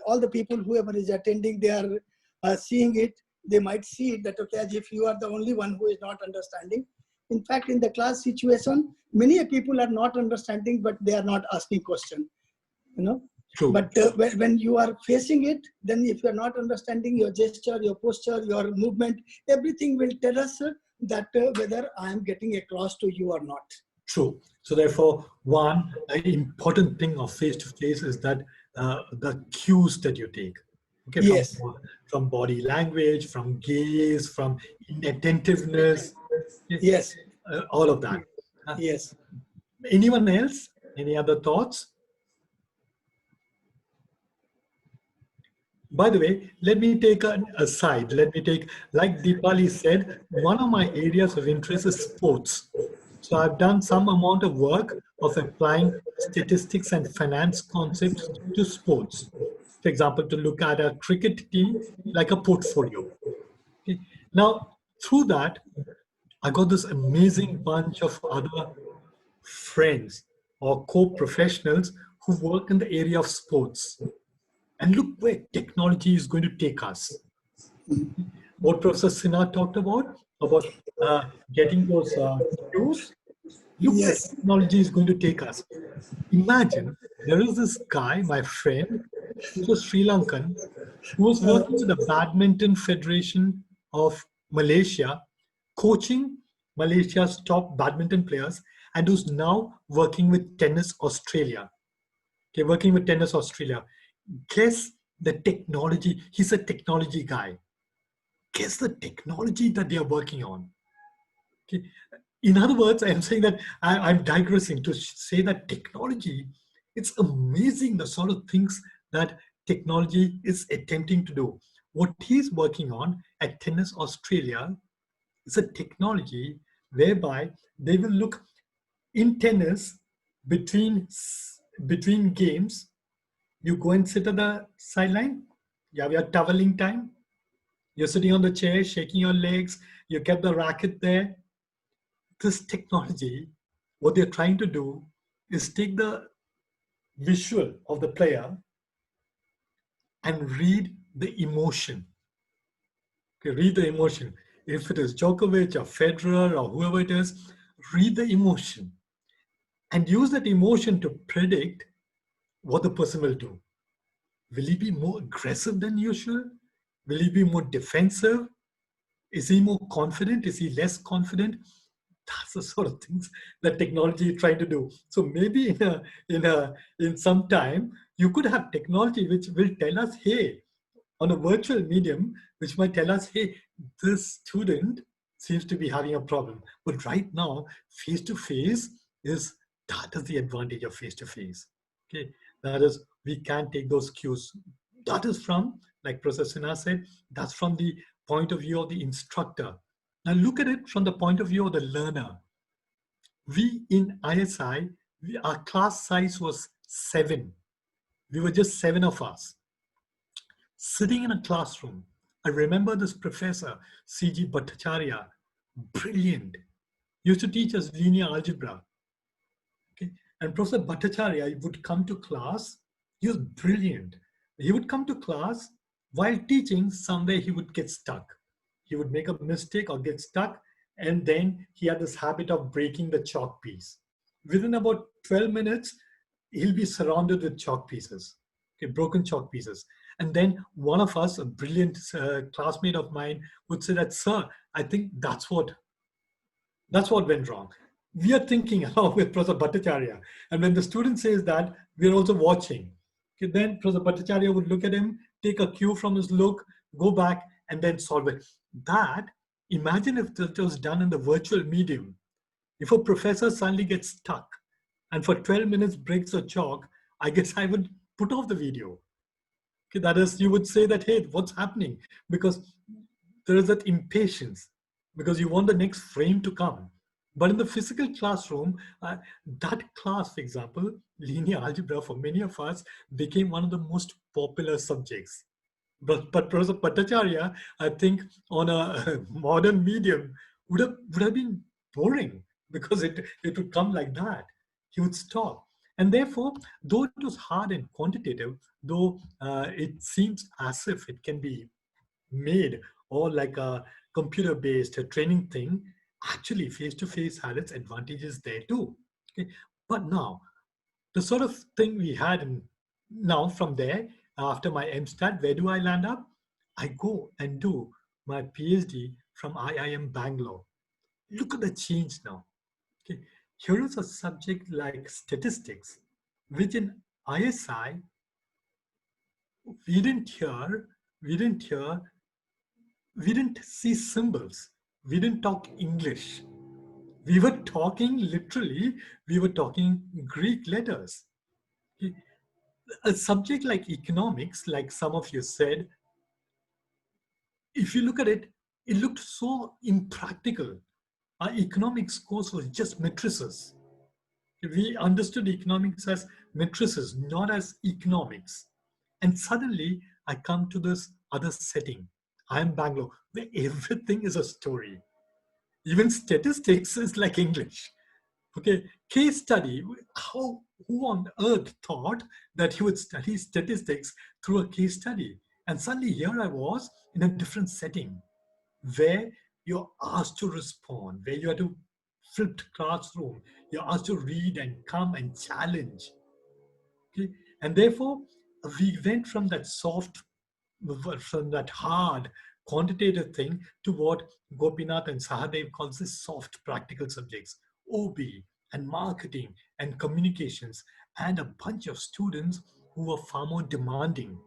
all the people whoever is attending, they are seeing it. They might see it that okay, as if you are the only one who is not understanding. In fact, in the class situation, many people are not understanding, but they are not asking question. You know. True. But when you are facing it, then if you are not understanding your gesture, your posture, your movement, everything will tell us that whether I am getting across to you or not. True. So therefore, one important thing of face-to-face is that the cues that you take. Okay, Yes. from body language, from gaze, from inattentiveness. Yes. All of that. Yes. Anyone else? Any other thoughts? By the way, let me take an aside. Let me take, like Deepali said, one of my areas of interest is sports. So I've done some amount of work of applying statistics and finance concepts to sports. For example, to look at a cricket team like a portfolio. Okay. Now, through that, I got this amazing bunch of other friends or co-professionals who work in the area of sports. And look where technology is going to take us. What Professor Sinha talked about getting those cues. Look where Yes. technology is going to take us. Imagine there is this guy, my friend, who's a Sri Lankan, who was working with the Badminton Federation of Malaysia, coaching Malaysia's top badminton players, and who's now working with Tennis Australia. Okay, working with Tennis Australia. Guess the technology. He's a technology guy. Guess the technology that they are working on. Okay. In other words, I'm saying that I'm digressing to say that technology, it's amazing the sort of things that technology is attempting to do. What he's working on at Tennis Australia is a technology whereby they will look in tennis between games. You go and sit at the sideline. You have your toweling time. You're sitting on the chair, shaking your legs. You kept the racket there. This technology, what they're trying to do is take the visual of the player and read the emotion. Okay, read the emotion. If it is Djokovic or Federer or whoever it is, read the emotion and use that emotion to predict what the person will do. Will he be more aggressive than usual? Will he be more defensive? Is he more confident? Is he less confident? That's the sort of things that technology is trying to do. So maybe in some time you could have technology which will tell us, hey, on a virtual medium, which might tell us, hey, this student seems to be having a problem. But right now, face to face is that is the advantage of face to face. Okay, that is we can take those cues. That is from, like Professor Sinha said, that's from the point of view of the instructor. Now look at it from the point of view of the learner. We in ISI, our class size was 7. We were just 7 of us sitting in a classroom. I remember this professor, C.G. Bhattacharya, brilliant, used to teach us linear algebra. Okay? And Professor Bhattacharya would come to class. He was brilliant. He would come to class while teaching. Somewhere he would get stuck. He would make a mistake or get stuck, and then he had this habit of breaking the chalk piece. Within about 12 minutes, he'll be surrounded with chalk pieces, okay, broken chalk pieces. And then one of us, a brilliant classmate of mine, would say that, sir, I think that's what went wrong. We are thinking along with Professor Bhattacharya. And when the student says that, we're also watching. Okay, then Professor Bhattacharya would look at him, take a cue from his look, go back, and then solve it. That, imagine if it was done in the virtual medium. If a professor suddenly gets stuck and for 12 minutes breaks a chalk, I guess I would put off the video. Okay, that is, you would say that, hey, what's happening? Because there is that impatience, because you want the next frame to come. But in the physical classroom, that class, for example, linear algebra for many of us became one of the most popular subjects. But Professor Bhattacharya, I think on a modern medium would have been boring, because it would come like that. He would stop. And therefore, though it was hard and quantitative, though it seems as if it can be made or like a computer-based training thing, actually face-to-face had its advantages there too. Okay? But now, the sort of thing we had now from there, after my MStat, where do I land up? I go and do my PhD from IIM Bangalore. Look at the change now. Okay. Here is a subject like statistics, which in ISI, we didn't hear, we didn't hear, we didn't see symbols. We didn't talk English. We were talking literally, we were talking Greek letters. Okay. A subject like economics, like some of you said, if you look at it, it looked so impractical. Our economics course was just matrices. We understood economics as matrices, not as economics. And suddenly I come to this other setting. I'm Bangalore, where everything is a story. Even statistics is like English. Okay, case study. Who on earth thought that he would study statistics through a case study? And suddenly here I was in a different setting where you're asked to respond, where you have to flipped classroom. You're asked to read and come and challenge. Okay, and therefore we went from that soft, from that hard quantitative thing to what Gopinath and Sahadev calls the soft practical subjects, OB and marketing and communications, and a bunch of students who were far more demanding,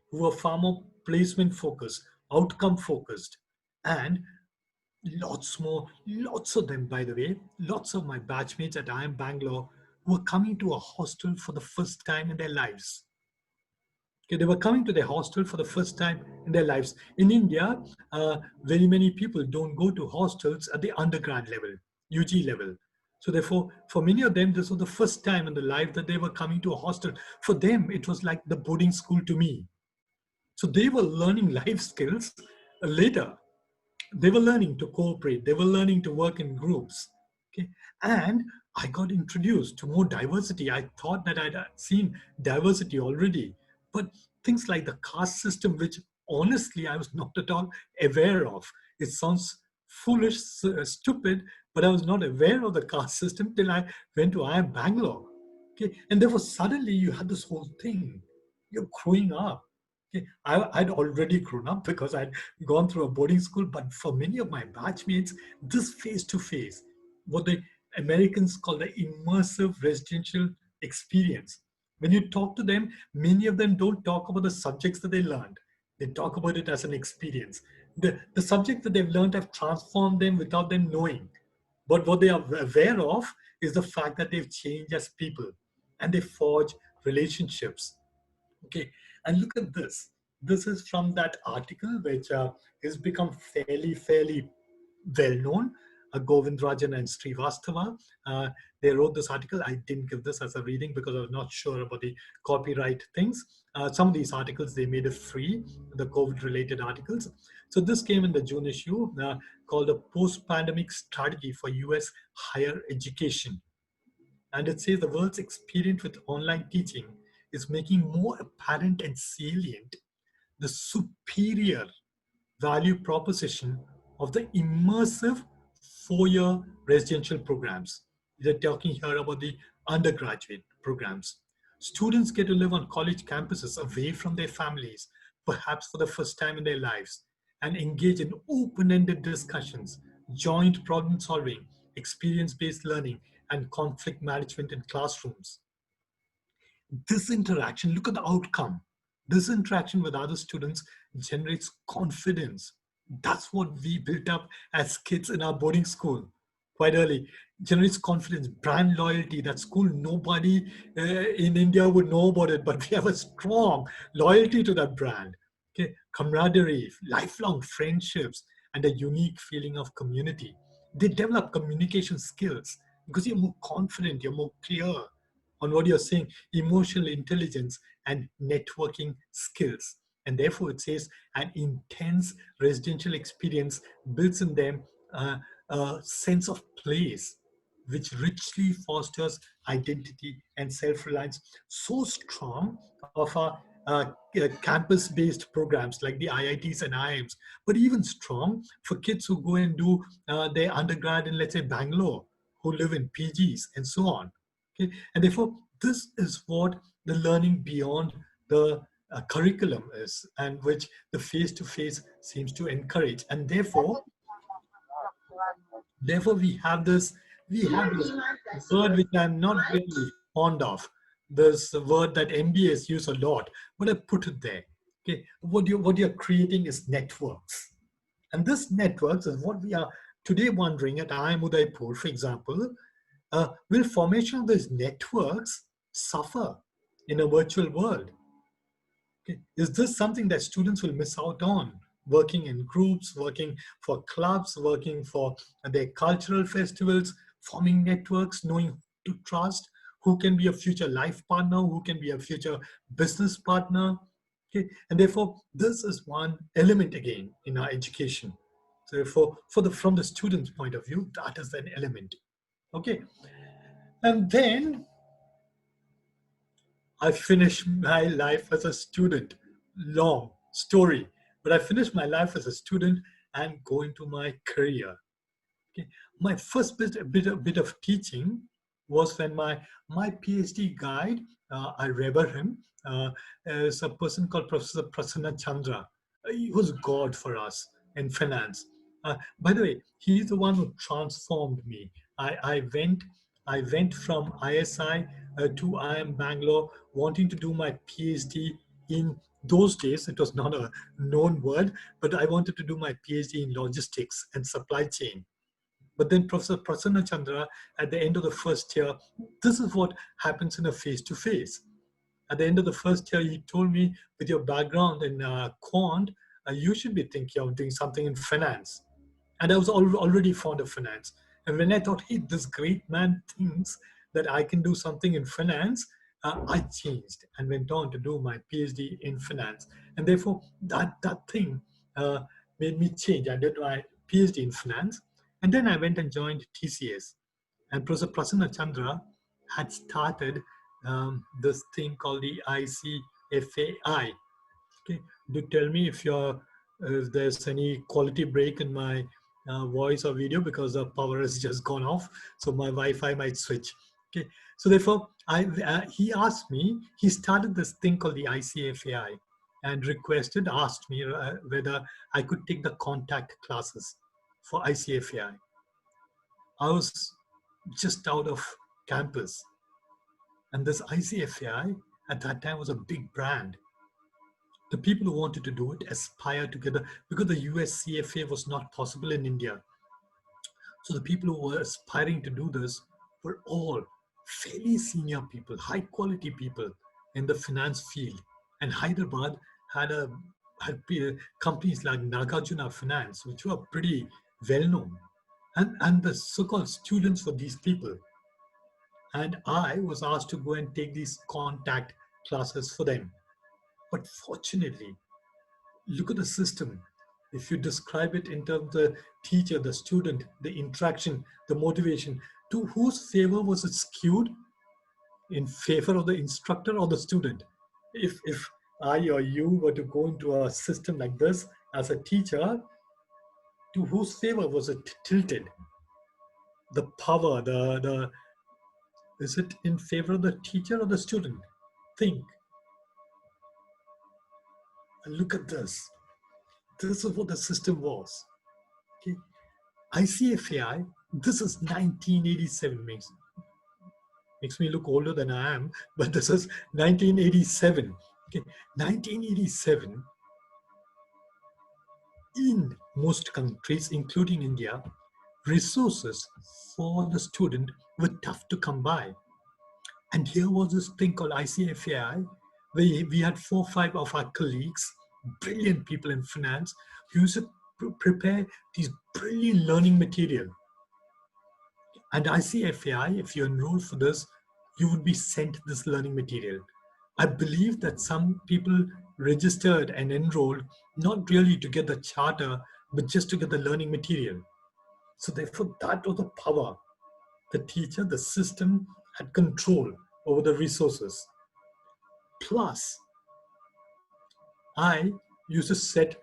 who were far more placement focused, outcome focused, and lots of them, by the way, lots of my batchmates at IIM Bangalore were coming to a hostel for the first time in their lives. Okay, they were coming to their hostel for the first time in their lives. In India, very many people don't go to hostels at the undergrad level, UG level. So therefore, for many of them, this was the first time in their life that they were coming to a hostel. For them, it was like the boarding school to me. So they were learning life skills later. They were learning to cooperate. They were learning to work in groups. Okay, and I got introduced to more diversity. I thought that I'd seen diversity already, but things like the caste system, which honestly I was not at all aware of. It sounds foolish, stupid, but I was not aware of the caste system till I went to IIM Bangalore. Okay, and therefore suddenly you had this whole thing. You're growing up. Okay, I'd already grown up because I'd gone through a boarding school, but for many of my batchmates, this face-to-face, what the Americans call the immersive residential experience. When you talk to them, many of them don't talk about the subjects that they learned. They talk about it as an experience. The subjects that they've learned have transformed them without them knowing. But what they are aware of is the fact that they've changed as people and they forge relationships. Okay, and look at this. This is from that article which has become fairly well known. Govindrajan and Srivastava. They wrote this article. I didn't give this as a reading because I was not sure about the copyright things. Some of these articles, they made it free, the COVID-related articles. So this came in the June issue called a post-pandemic strategy for US higher education. And it says the world's experience with online teaching is making more apparent and salient the superior value proposition of the immersive four-year residential programs. They're talking here about the undergraduate programs. Students get to live on college campuses away from their families, perhaps for the first time in their lives, and engage in open-ended discussions, joint problem solving, experience-based learning, and conflict management in classrooms. This interaction, look at the outcome. This interaction with other students generates confidence. That's what we built up as kids in our boarding school quite early. Generates confidence, brand loyalty. That school, nobody in India would know about it, but we have a strong loyalty to that brand. Okay, camaraderie, lifelong friendships, and a unique feeling of community. They develop communication skills because you're more confident, you're more clear on what you're saying, emotional intelligence and networking skills. And therefore, it says an intense residential experience builds in them a sense of place, which richly fosters identity and self-reliance. So strong of our campus-based programs like the IITs and IIMs, but even strong for kids who go and do their undergrad in, let's say, Bangalore, who live in PGs and so on. Okay? And therefore, this is what the learning beyond the curriculum is, and which the face-to-face seems to encourage. And therefore we have this word which I'm not really fond of, this word that MBAs use a lot, but I put it there. Okay, what you're creating is networks, and this networks is what we are today wondering at IIM Udaipur, for example. Will formation of these networks suffer in a virtual world? Okay. Is this something that students will miss out on? Working in groups, working for clubs, working for their cultural festivals, forming networks, knowing who to trust, who can be a future life partner, who can be a future business partner. Okay. And therefore, this is one element again in our education. So therefore, from the student's point of view, that is an element. Okay. And then I finished my life as a student. Long story, but I finished my life as a student and go into my career. Okay. My first bit of teaching was when my PhD guide, I revere him, is a person called Professor Prasanna Chandra. He was God for us in finance. By the way, he's the one who transformed me. I went from ISI to IIM Bangalore, wanting to do my PhD in those days. It was not a known word, but I wanted to do my PhD in logistics and supply chain. But then Professor Prasanna Chandra, at the end of the first year, this is what happens in a face-to-face. At the end of the first year, he told me, with your background in quant, you should be thinking of doing something in finance. And I was already fond of finance. And when I thought, hey, this great man thinks that I can do something in finance, I changed and went on to do my PhD in finance. And therefore, that thing made me change. I did my PhD in finance. And then I went and joined TCS. And Professor Prasanna Chandra had started this thing called the ICFAI, Okay, do tell me if there's any quality break in my voice or video, because the power has just gone off, so my Wi-Fi might switch. Okay, so therefore, he asked me. He started this thing called the ICFAI, and asked me whether I could take the contact classes for ICFAI. I was just out of campus, and this ICFAI at that time was a big brand. The people who wanted to do it aspire together, because the US CFA was not possible in India. So the people who were aspiring to do this were all fairly senior people, high quality people in the finance field. And Hyderabad had companies like Nagarjuna Finance, which were pretty well known. And the so-called students were these people. And I was asked to go and take these contact classes for them. But fortunately, look at the system. If you describe it in terms of the teacher, the student, the interaction, the motivation, to whose favor was it skewed? In favor of the instructor or the student? If I or you were to go into a system like this as a teacher, to whose favor was it tilted? The power, is it in favor of the teacher or the student? Think. And look at this. This is what the system was. Okay. ICFAI, this is 1987, makes me look older than I am, but this is 1987. Okay. 1987, in most countries, including India, resources for the student were tough to come by. And here was this thing called ICFAI, where we had 4 or 5 of our colleagues, brilliant people in finance, who used to prepare these brilliant learning material. And ICFAI, if you enroll for this, you would be sent this learning material. I believe that some people registered and enrolled not really to get the charter, but just to get the learning material. So therefore, that was the power. The teacher, the system had control over the resources. Plus, I used to set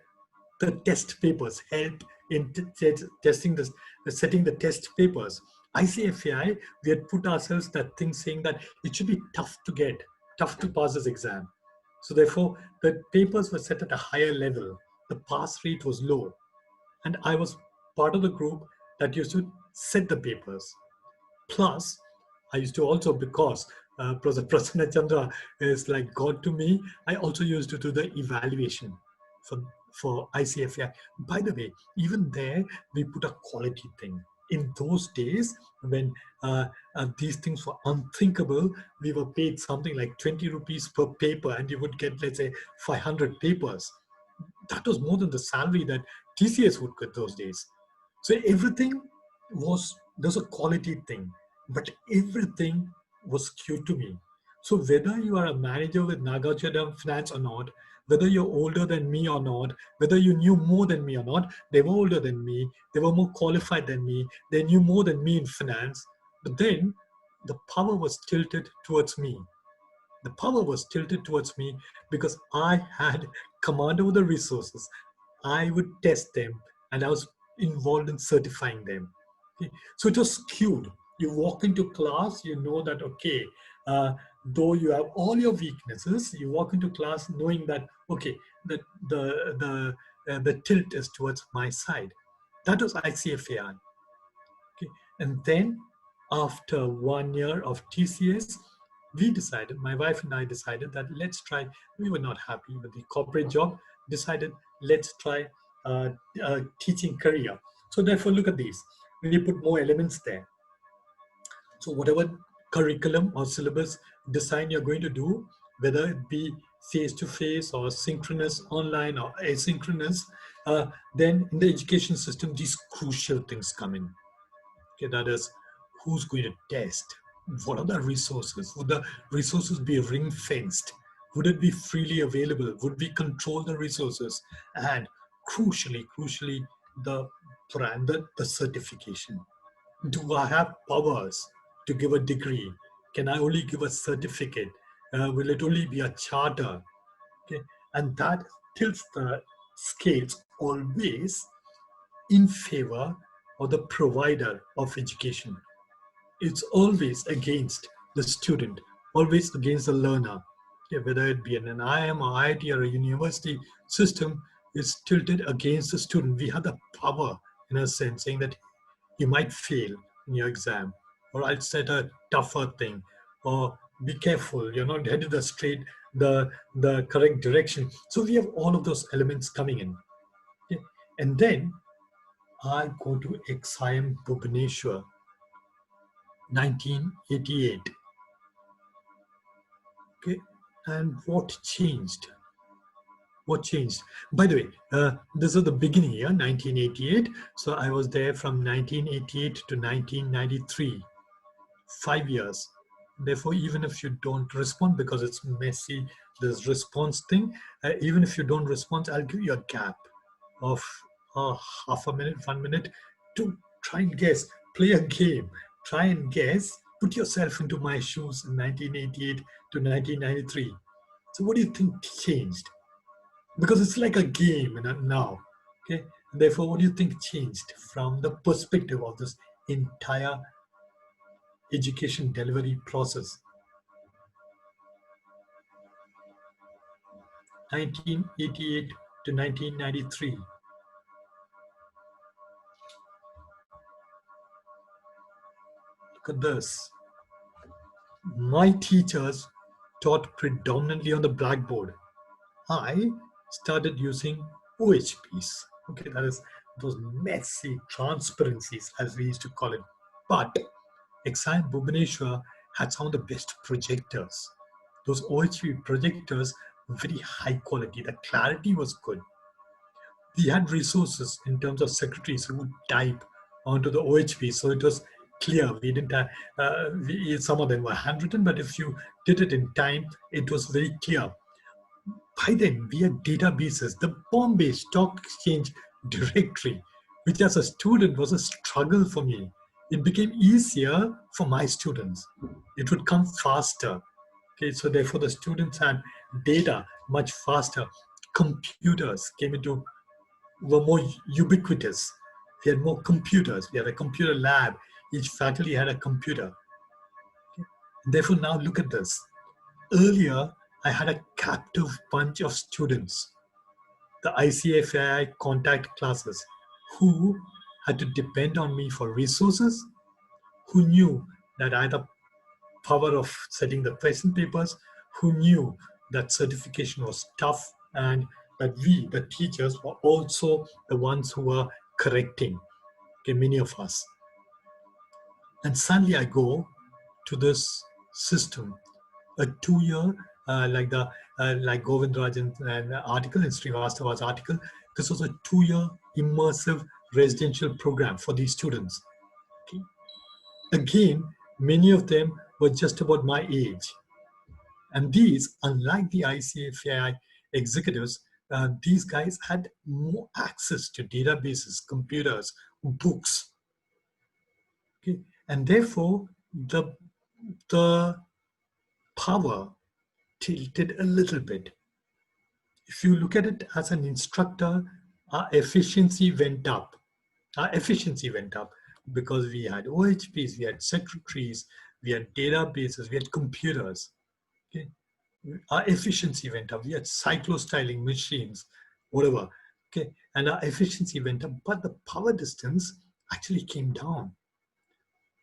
the test papers, help in testing this, setting the test papers. ICFAI, we had put ourselves that thing saying that it should be tough to get, tough to pass this exam. So therefore, the papers were set at a higher level. The pass rate was low. And I was part of the group that used to set the papers. Plus, I used to also, because Professor Prasanna Chandra is like God to me, I also used to do the evaluation for ICFAI. By the way, even there, we put a quality thing. In those days, when these things were unthinkable, we were paid something like 20 rupees per paper, and you would get, let's say, 500 papers. That was more than the salary that TCS would get those days. So everything there's a quality thing, but everything was skewed to me. So whether you are a manager with Nagarjuna Finance or not, whether you're older than me or not, whether you knew more than me or not, they were older than me, they were more qualified than me, they knew more than me in finance, but then the power was tilted towards me. The power was tilted towards me because I had command over the resources. I would test them, and I was involved in certifying them. Okay? So it was skewed. You walk into class, you know that, okay, though you have all your weaknesses, you walk into class knowing that, okay, the tilt is towards my side. That was ICFAI. Okay? And then after 1 year of TCS, we decided, my wife and I decided that let's try, we were not happy with the corporate job, decided let's try a teaching career. So therefore, look at these. We put more elements there. So whatever curriculum or syllabus design you're going to do, whether it be face-to-face or synchronous, online or asynchronous, then in the education system, these crucial things come in. Okay, that is, who's going to test? What are the resources? Would the resources be ring-fenced? Would it be freely available? Would we control the resources? And crucially, the brand, the certification. Do I have powers to give a degree? Can I only give a certificate? Will it only be a charter? Okay. And that tilts the scales always in favor of the provider of education. It's always against the student, always against the learner. Okay, whether it be in an IIM or IIT or a university system, it's tilted against the student. We have the power, in a sense, saying that you might fail in your exam, or I'll set a tougher thing, or be careful, you're not headed the correct direction. So we have all of those elements coming in. Okay? And then I go to IIM Bhubaneswar, 1988. Okay, and what changed? What changed? By the way, this is the beginning year, 1988. So I was there from 1988 to 1993, 5 years. Therefore, even if you don't respond, because it's messy, this response thing, even if you don't respond, I'll give you a gap of half a minute, 1 minute to try and guess, play a game, try and guess, put yourself into my shoes in 1988 to 1993. So what do you think changed? Because it's like a game now. Okay. Therefore, what do you think changed from the perspective of this entire education delivery process? 1988 to 1993. Look at this. My teachers taught predominantly on the blackboard. I started using OHPs. Okay, that is those messy transparencies, as we used to call it. But IIM Bhubaneswar had some of the best projectors. Those OHP projectors were very high quality. The clarity was good. We had resources in terms of secretaries who would type onto the OHP, so it was clear. We didn't have, some of them were handwritten, but if you did it in time, it was very clear. By then, we had databases, the Bombay Stock Exchange directory, which as a student was a struggle for me. It became easier for my students. It would come faster. Okay, so therefore the students had data much faster. Computers were more ubiquitous. We had more computers. We had a computer lab. Each faculty had a computer. Okay. Therefore, now look at this. Earlier, I had a captive bunch of students, the ICFAI contact classes, who had to depend on me for resources, who knew that I had the power of setting the question papers, who knew that certification was tough, and that we, the teachers, were also the ones who were correcting, okay, many of us. And suddenly I go to this system, a 2-year, like Govindrajan's article and Srivastava's article. This was a 2-year immersive residential program for these students. Okay. Again, many of them were just about my age. And these, unlike the ICFAI executives, these guys had more access to databases, computers, books. Okay. And therefore, the power tilted a little bit. If you look at it as an instructor, our efficiency went up. Our efficiency went up because we had OHPs, we had secretaries, we had databases, we had computers. Okay. Our efficiency went up. We had cyclostyling machines, whatever. Okay. And our efficiency went up, but the power distance actually came down.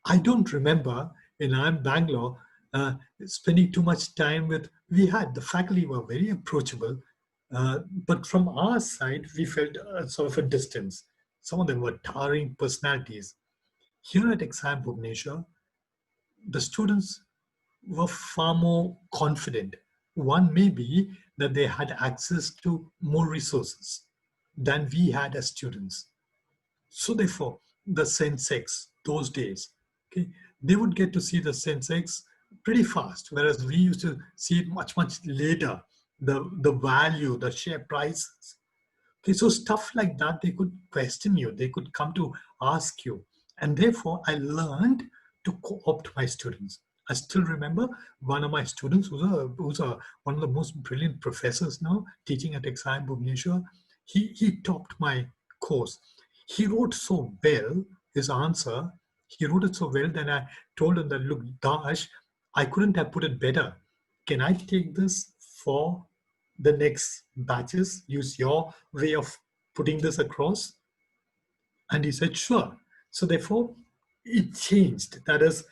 I don't remember in IIM Bangalore spending too much time with, the faculty were very approachable, but from our side, we felt sort of a distance. Some of them were towering personalities. Here at IIM Bhubaneswar, the students were far more confident. One may be that they had access to more resources than we had as students. So therefore, the Sensex, those days, okay, they would get to see the Sensex pretty fast, whereas we used to see it much, much later, the value, the share prices. Okay, so stuff like that, they could question you, they could come to ask you. And therefore, I learned to co-opt my students. I still remember one of my students one of the most brilliant professors now teaching at IIM Udaipur. He topped my course. He wrote so well his answer. He wrote it so well that I told him that, look, Dash, I couldn't have put it better. Can I take this for the next batches? Use your way of putting this across? And he said, sure. So therefore, it changed. That is,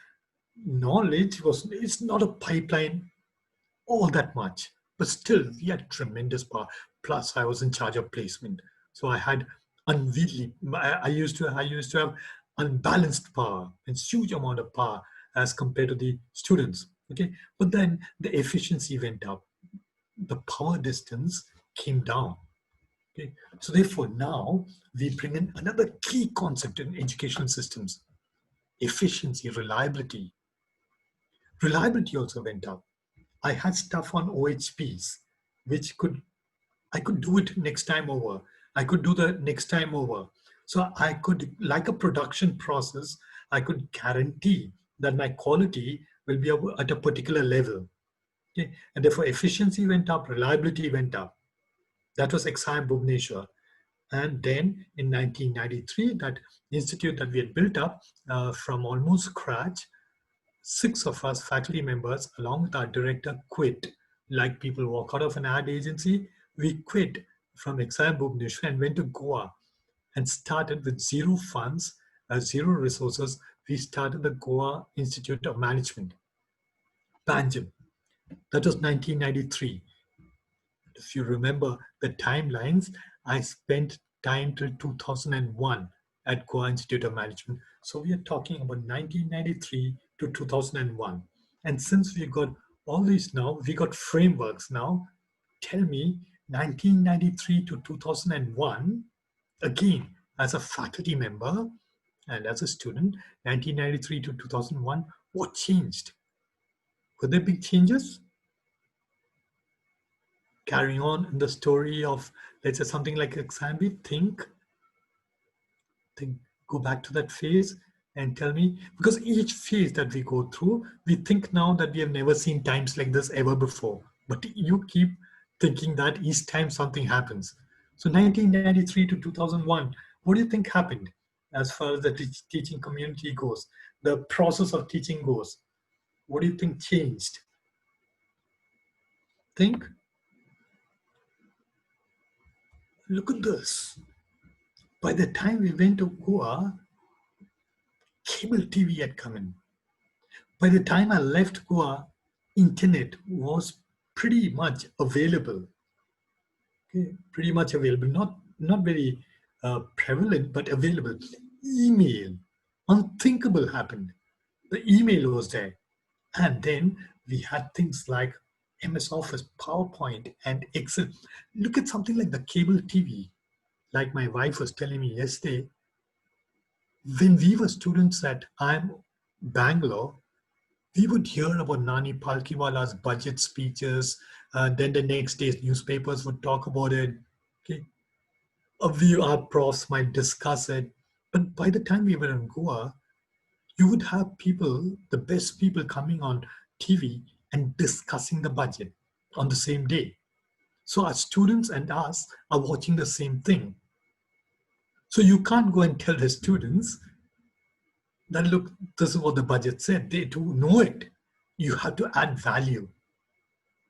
knowledge it's not a pipeline all that much, but still we had tremendous power. Plus, I was in charge of placement, so I had unwieldy. I used to have unbalanced power and huge amount of power as compared to the students. Okay, but then the efficiency went up, the power distance came down. Okay, so therefore now we bring in another key concept in educational systems: efficiency, reliability. Reliability also went up. I had stuff on OHPs, which I could do it next time over. I could do the next time over. So I could, like a production process, I could guarantee that my quality will be at a particular level. Okay? And therefore efficiency went up, reliability went up. That was IIM Bhubaneswar. And then in 1993, that institute that we had built up from almost scratch, 6 of us faculty members, along with our director, quit. Like people walk out of an ad agency, we quit from IIM Bhubaneswar and went to Goa and started with zero funds, zero resources. We started the Goa Institute of Management, Panjim. That was 1993. If you remember the timelines, I spent time till 2001 at Goa Institute of Management. So we are talking about 1993 to 2001. And since we got all these now, we got frameworks now. Tell me, 1993 to 2001, again, as a faculty member and as a student, 1993 to 2001, what changed? Were there big changes? Carrying on in the story of, let's say, something like Exambi, think, go back to that phase and tell me, because each phase that we go through, we think now that we have never seen times like this ever before. But you keep thinking that each time something happens. So 1993 to 2001, what do you think happened as far as the teaching community goes, the process of teaching goes? What do you think changed? Think. Look at this. By the time we went to Goa, cable TV had come in. By the time I left Goa, internet was pretty much available. Okay, pretty much available, not very prevalent, but available. Email, unthinkable happened. The email was there. And then we had things like MS Office, PowerPoint, and Excel. Look at something like the cable TV. Like my wife was telling me yesterday, when we were students at IIM Bangalore, we would hear about Nani Palkiwala's budget speeches. Then the next day's newspapers would talk about it. Okay, our profs might discuss it. But by the time we were in Goa, you would have people, the best people, coming on TV and discussing the budget on the same day. So our students and us are watching the same thing. So you can't go and tell the students that, look, this is what the budget said. They do know it. You have to add value.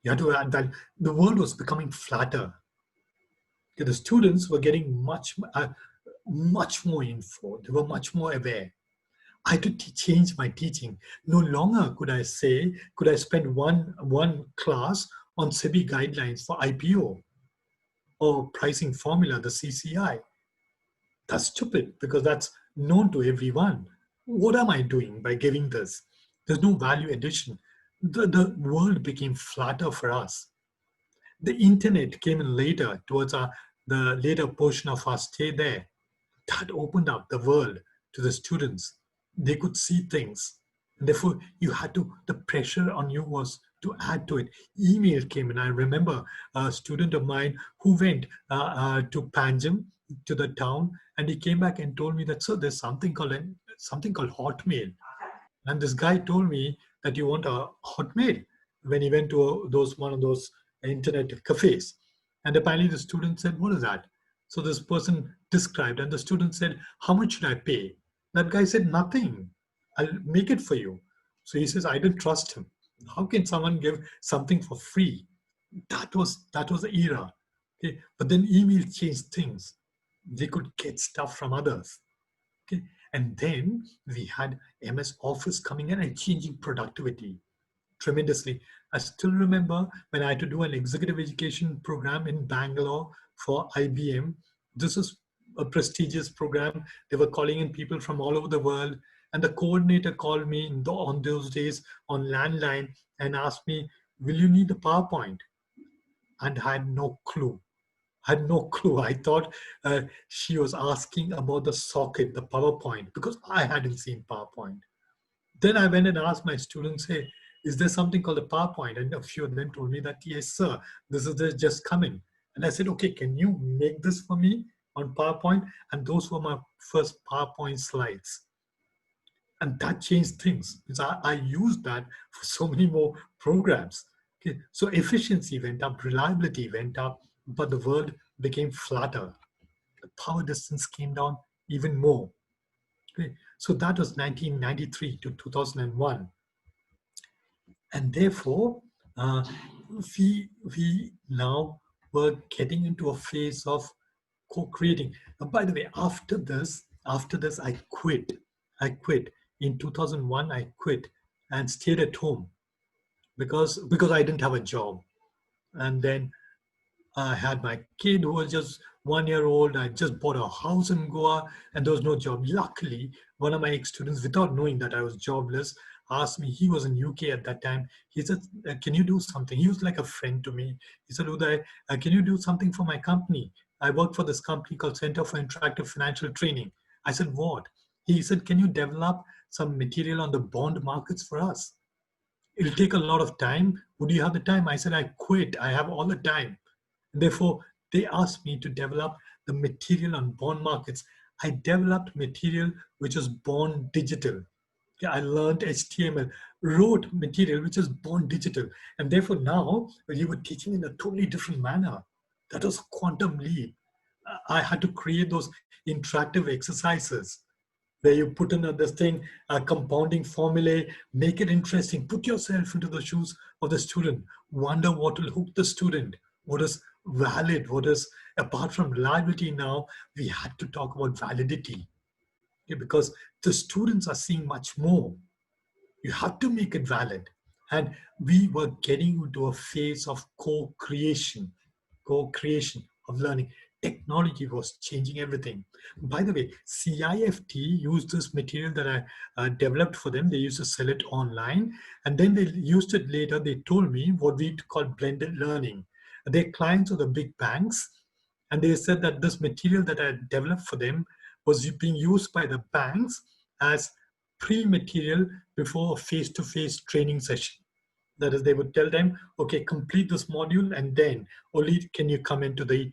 You have to add value. The world was becoming flatter. The students were getting much more info. They were much more aware. I had to change my teaching. No longer could I spend one class on SEBI guidelines for IPO or pricing formula, the CCI. That's stupid because that's known to everyone. What am I doing by giving this? There's no value addition. The world became flatter for us. The internet came in later, towards the later portion of our stay there. That opened up the world to the students. They could see things. And therefore, the pressure on you was to add to it. Email came in. I remember a student of mine who went to Panjim, to the town, and he came back and told me that, sir, there's something called Hotmail. And this guy told me that you want a hotmail when he went to one of those internet cafes. And apparently the student said, what is that? So this person described, and the student said, how much should I pay? That guy said, nothing. I'll make it for you. So he says, I didn't trust him. How can someone give something for free? That was the era. Okay? But then email changed things. They could get stuff from others. Okay? And then we had MS Office coming in and changing productivity tremendously. I still remember when I had to do an executive education program in Bangalore for IBM. This is a prestigious program. They were calling in people from all over the world. And the coordinator called me on those days on landline and asked me, will you need the PowerPoint? And I had no clue. I had no clue. I thought she was asking about the socket, the PowerPoint, because I hadn't seen PowerPoint. Then I went and asked my students, hey, is there something called a PowerPoint? And a few of them told me that, yes, sir, this is just coming. And I said, okay, can you make this for me on PowerPoint? And those were my first PowerPoint slides. And that changed things because I used that for so many more programs. Okay, so efficiency went up, reliability went up, but the world became flatter. The power distance came down even more. Okay, so that was 1993 to 2001. And therefore, uh, we now were getting into a phase of co-creating. And by the way, after this, I quit. In 2001. I quit and stayed at home because I didn't have a job. And then I had my kid who was just 1 year old. I just bought a house in Goa and there was no job. Luckily, one of my ex-students, without knowing that I was jobless, asked me, he was in UK at that time. He said, can you do something? He was like a friend to me. He said, Uday, can you do something for my company? I work for this company called Center for Interactive Financial Training. I said, what? He said, can you develop some material on the bond markets for us? It'll take a lot of time. Would you have the time? I said, I quit. I have all the time. Therefore, they asked me to develop the material on bond markets. I developed material which was born digital. Okay, I learned HTML, wrote material which is born digital. And therefore now, when you were teaching in a totally different manner, that was a quantum leap. I had to create those interactive exercises where you put in this thing, compounding formulae, make it interesting, put yourself into the shoes of the student, wonder what will hook the student, what is valid, what is, apart from reliability now, we had to talk about validity. Okay, because the students are seeing much more. You have to make it valid. And we were getting into a phase of co-creation of learning. Technology was changing everything. By the way, CIFT used this material that I developed for them. They used to sell it online. And then they used it later. They told me what we call blended learning. Their clients are the big banks. And they said that this material that I developed for them was being used by the banks as pre-material before a face-to-face training session. That is, they would tell them, okay, complete this module and then only can you come into the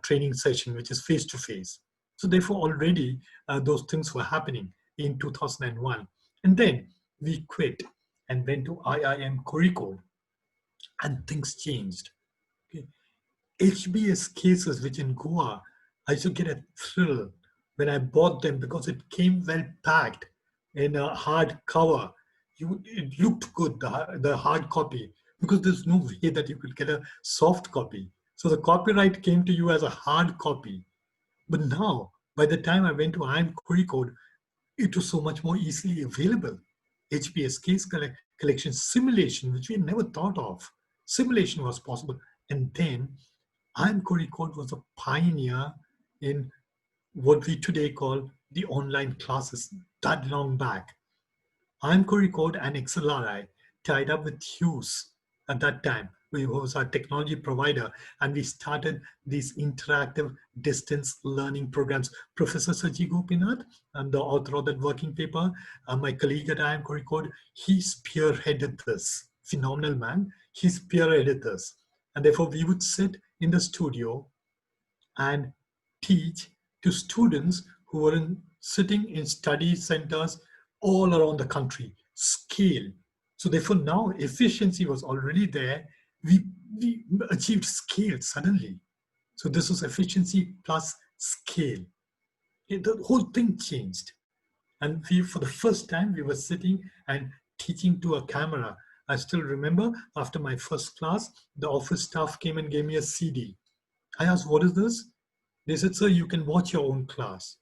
training session, which is face-to-face. So therefore, already those things were happening in 2001. And then we quit and went to IIM Kozhikode and things changed. Okay. HBS cases, which in Goa, I used to get a thrill when I bought them because it came well packed in a hard cover. It looked good, the hard copy, because there's no way that you could get a soft copy. So the copyright came to you as a hard copy. But now, by the time I went to IIM Kozhikode, it was so much more easily available. HBS case collection simulation, which we had never thought of. Simulation was possible. And then IIM Kozhikode was a pioneer in what we today call the online classes that long back. IIM Kozhikode and XLRI tied up with Hughes at that time, who was our technology provider, and we started these interactive distance learning programs. Professor Saji Gopinath, and the author of that working paper, my colleague at IIM Kozhikode, he spearheaded this. Phenomenal man, he spearheaded this. And therefore, we would sit in the studio and teach to students who were sitting in study centers all around the country. Scale. So therefore now efficiency was already there. We achieved scale suddenly. So this was efficiency plus scale. The whole thing changed. And we, for the first time, we were sitting and teaching to a camera. I still remember after my first class, the office staff came and gave me a CD. I asked, what is this? They said, sir, you can watch your own class.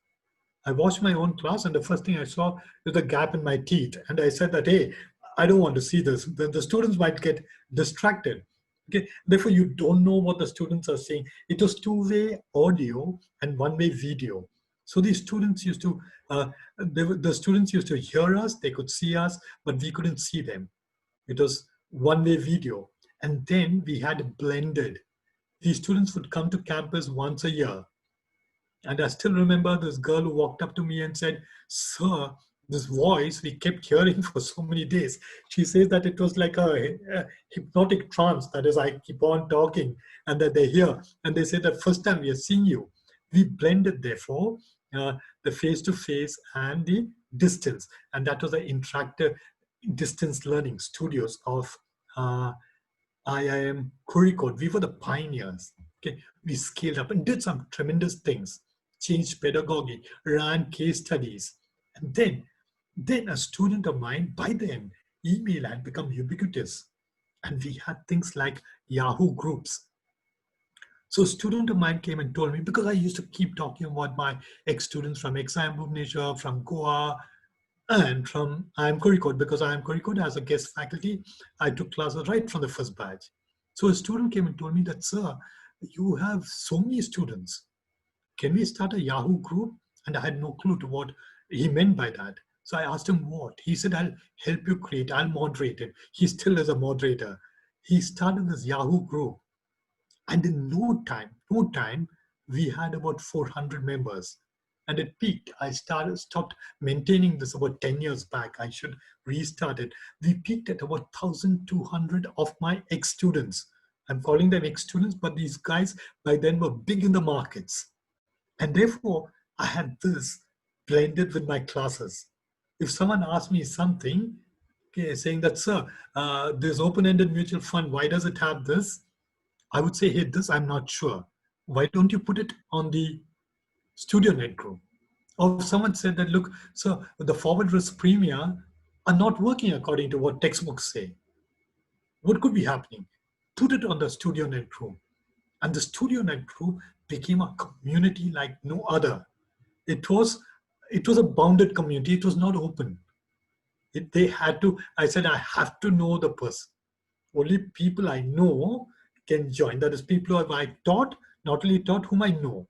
I watched my own class, and the first thing I saw was a gap in my teeth. And I said that, hey, I don't want to see this. The students might get distracted. Okay, therefore, you don't know what the students are saying. It was two-way audio and one-way video. So these students used to, the students used to hear us, they could see us, but we couldn't see them. It was one-way video. And then we had blended. These students would come to campus once a year. And I still remember this girl who walked up to me and said, sir, this voice we kept hearing for so many days. She says that it was like a hypnotic trance. That is, I keep on talking and that they hear. And they say that first time we are seeing you. We blended, therefore, the face-to-face and the distance. And that was the interactive distance learning studios of IIM Udaipur. We were the pioneers. Okay, we scaled up and did some tremendous things, changed pedagogy, ran case studies, and then a student of mine, by then, email had become ubiquitous, and we had things like Yahoo groups. So a student of mine came and told me, because I used to keep talking about my ex-students from IIM Udaipur, from Goa, and from IIM Udaipur, because IIM Udaipur as a guest faculty, I took classes right from the first batch. So a student came and told me that, sir, you have so many students. Can we start a Yahoo group? And I had no clue to what he meant by that. So I asked him what. He said, I'll help you create, I'll moderate it. He still is a moderator. He started this Yahoo group. And in no time, we had about 400 members. And it peaked. I stopped maintaining this about 10 years back. I should restart it. We peaked at about 1,200 of my ex-students. I'm calling them ex-students, but these guys by then were big in the markets. And therefore, I had this blended with my classes. If someone asked me something, okay, saying that, sir, this open-ended mutual fund, why does it have this? I would say, hey, this I'm not sure. Why don't you put it on the StudioNet group? Or if someone said that, look, so the forward risk premia are not working according to what textbooks say. What could be happening? Put it on the StudioNet group. And the StudioNet group became a community like no other. It was a bounded community. It was not open. They had to, I said, I have to know the person. Only people I know can join. That is, people who I taught, not only taught, whom I know.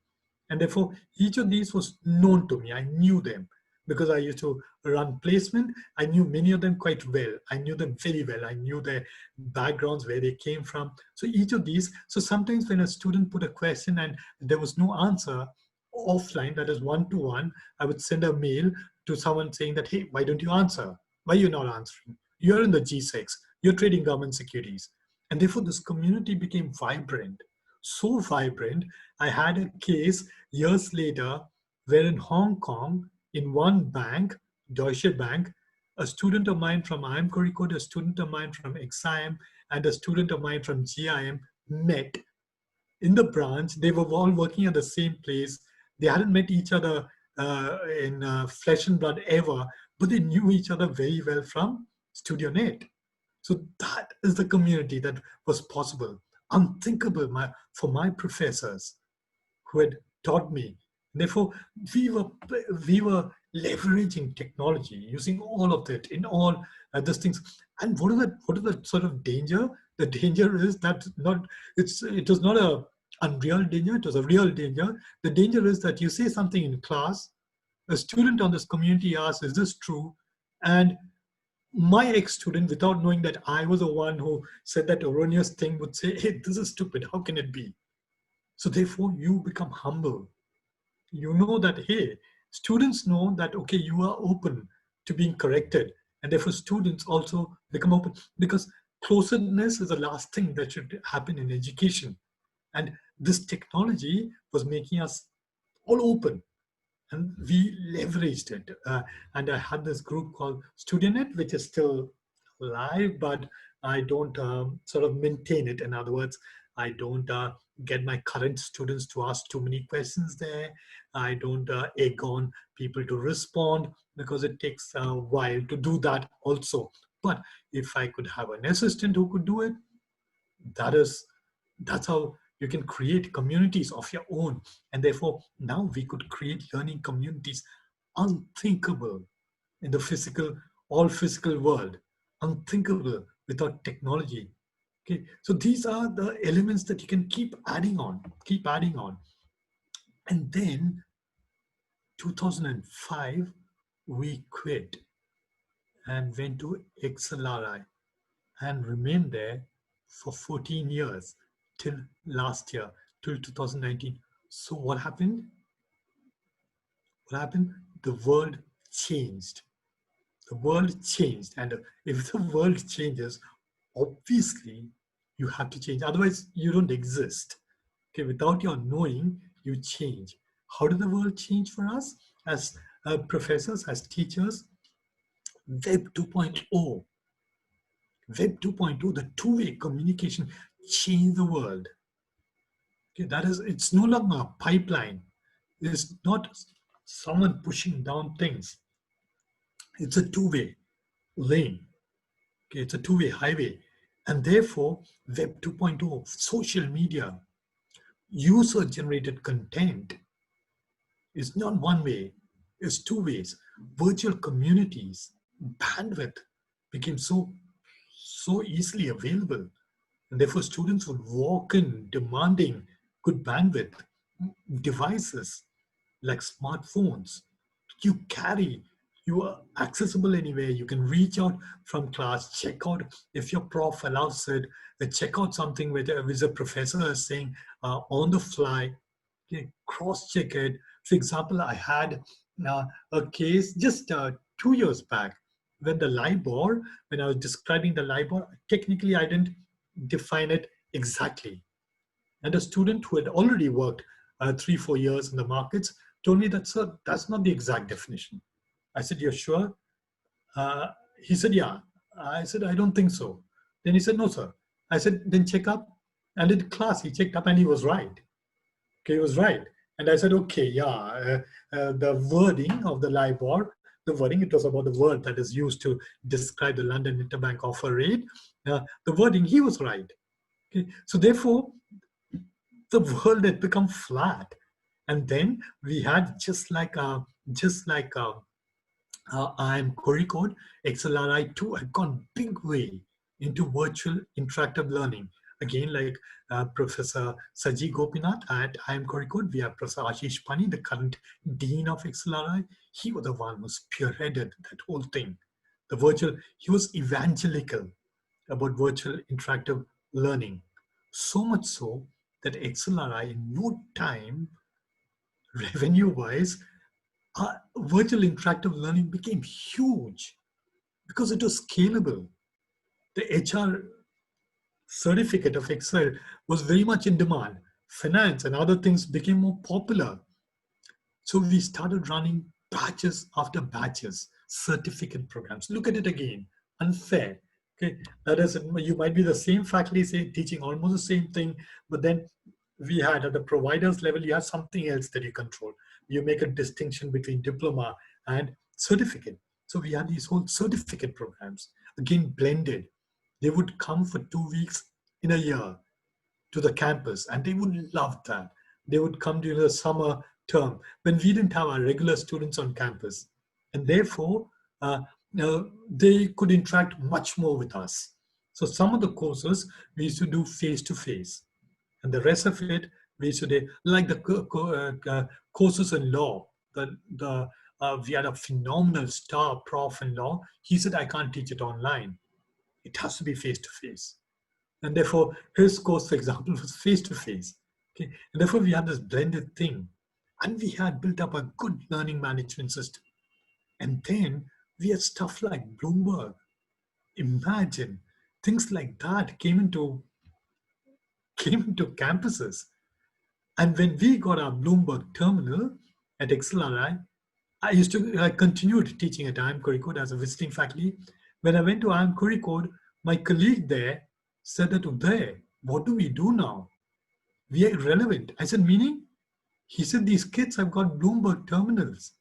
And therefore, each of these was known to me. I knew them because I used to run placement. I knew many of them quite well. I knew them very well. I knew their backgrounds, where they came from. So each of these, so sometimes when a student put a question and there was no answer offline, that is one-to-one, I would send a mail to someone saying that, hey, why don't you answer? Why are you not answering? You're in the G6, you're trading government securities. And therefore this community became vibrant. So vibrant, I had a case years later where in Hong Kong, in one bank, Deutsche Bank, a student of mine from IIM Udaipur, a student of mine from XIM, and a student of mine from GIM met in the branch. They were all working at the same place. They hadn't met each other in flesh and blood ever, but they knew each other very well from StudioNet. So that is the community that was possible, unthinkable for my professors who had taught me. Therefore, we were leveraging technology, using all of it in all these things. And what is the sort of danger? The danger is that it was not a unreal danger, it was a real danger. The danger is that you say something in class, a student on this community asks, is this true? And my ex-student, without knowing that I was the one who said that erroneous thing, would say, hey, this is stupid, how can it be? So therefore, you become humble. You know that, hey, students know that, okay, you are open to being corrected. And therefore, students also become open, because closedness is the last thing that should happen in education. And this technology was making us all open. And we leveraged it. And I had this group called StudioNet, which is still live, but I don't sort of maintain it. In other words, I don't get my current students to ask too many questions there. I don't egg on people to respond because it takes a while to do that also. But if I could have an assistant who could do it, that's how you can create communities of your own. And therefore, now we could create learning communities unthinkable in the all physical world, unthinkable without technology. Okay, so these are the elements that you can keep adding on, keep adding on. And then 2005, we quit and went to XLRI and remained there for 14 years till last year, till 2019. So what happened? What happened? The world changed. The world changed. And if the world changes, obviously you have to change. Otherwise, you don't exist. Okay, without your knowing, you change. How did the world change for us as professors, as teachers? Web 2.0. Web 2.0, the two-way communication changed the world. Okay, that is, it's no longer a pipeline. It's not someone pushing down things. It's a two-way lane. Okay, it's a two-way highway. And therefore, Web 2.0, social media, user-generated content is not one way, it's two ways. Virtual communities, bandwidth became so easily available. And therefore, students would walk in demanding good bandwidth, devices like smartphones. You carry, you are accessible anywhere. You can reach out from class, check out if your prof allows it, check out something which a professor is saying on the fly, okay, cross-check it. For example, I had a case just 2 years back when when I was describing the LIBOR, technically I didn't define it exactly. And a student who had already worked 3-4 years in the markets told me that, sir, that's not the exact definition. I said, you're sure? He said, yeah. I said, I don't think so. Then he said, no, sir. I said, then check up. And in class, he checked up and he was right. Okay, he was right. And I said, okay, yeah, the wording of the LIBOR, the wording, it was about the word that is used to describe the London Interbank offer rate. The wording, he was right. Okay, so therefore, the world had become flat. And then we had just like IIM Code, XLRI 2 had gone big way into virtual interactive learning. Again, like Professor Saji Gopinath at IIM Code, we have Professor Ashish Pani, the current Dean of XLRI. He was the one who spearheaded that whole thing. He was evangelical about virtual interactive learning. So much so that XLRI in no time, revenue-wise, virtual interactive learning became huge because it was scalable. The HR certificate of Excel was very much in demand. Finance and other things became more popular. So we started running batches after batches, certificate programs. Look at it again, unfair. Okay, that is, you might be the same faculty teaching almost the same thing, but then we had at the providers level, you have something else that you control. You make a distinction between diploma and certificate. So we had these whole certificate programs, again blended. They would come for 2 weeks in a year to the campus, and they would love that. They would come during the summer term when we didn't have our regular students on campus, and therefore they could interact much more with us. So some of the courses we used to do face-to-face, and the rest of it we used to do like the courses in law. We had a phenomenal star prof in law. He said, I can't teach it online. It has to be face-to-face. And therefore, his course, for example, was face-to-face. Okay? And therefore, we had this blended thing. And we had built up a good learning management system. And then we had stuff like Bloomberg. Imagine, things like that came into campuses. And when we got our Bloomberg terminal at XLRI, I continued teaching at IIM Code as a visiting faculty. When I went to IIM Kozhikode, my colleague there said that, Uday, what do we do now? We are irrelevant. I said, meaning? He said, these kids have got Bloomberg terminals.